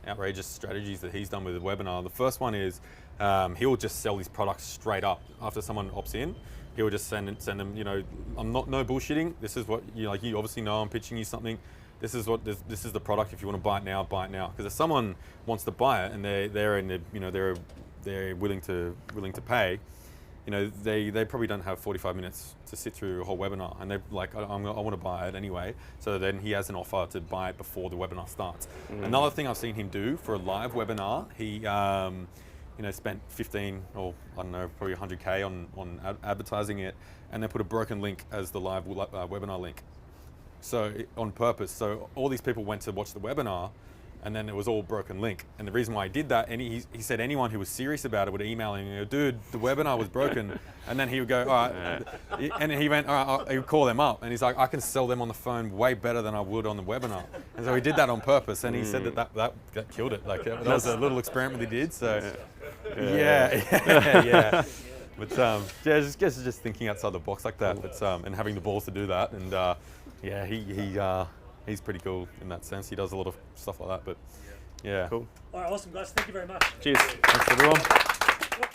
outrageous strategies that he's done with the webinar. The first one is he'll just sell his products straight up after someone opts in. He'll just send them, you know, I'm not no bullshitting. This is what you obviously know I'm pitching you something. This is the product. If you want to buy it now, buy it now. Because if someone wants to buy it and they're willing to pay, you know, they probably don't have 45 minutes to sit through a whole webinar, and they're like, I want to buy it anyway. So then he has an offer to buy it before the webinar starts. Another thing I've seen him do for a live webinar, he spent 15 or I don't know, probably 100K on advertising it, and then put a broken link as the live webinar link. So on purpose. So all these people went to watch the webinar, and then it was all broken link. And the reason why he did that, and he said anyone who was serious about it would email him and go, dude, the webinar was broken. And then he would go, all right. And he went, all right, he would call them up. And he's like, I can sell them on the phone way better than I would on the webinar. And so he did that on purpose. And he said that killed it. Like that was a little experiment that he did. So yeah. But just thinking outside the box like that. But and having the balls to do that. And he's pretty cool in that sense. He does a lot of stuff like that, but yeah. Cool. All right, awesome, guys. Thank you very much. Cheers. Thanks everyone.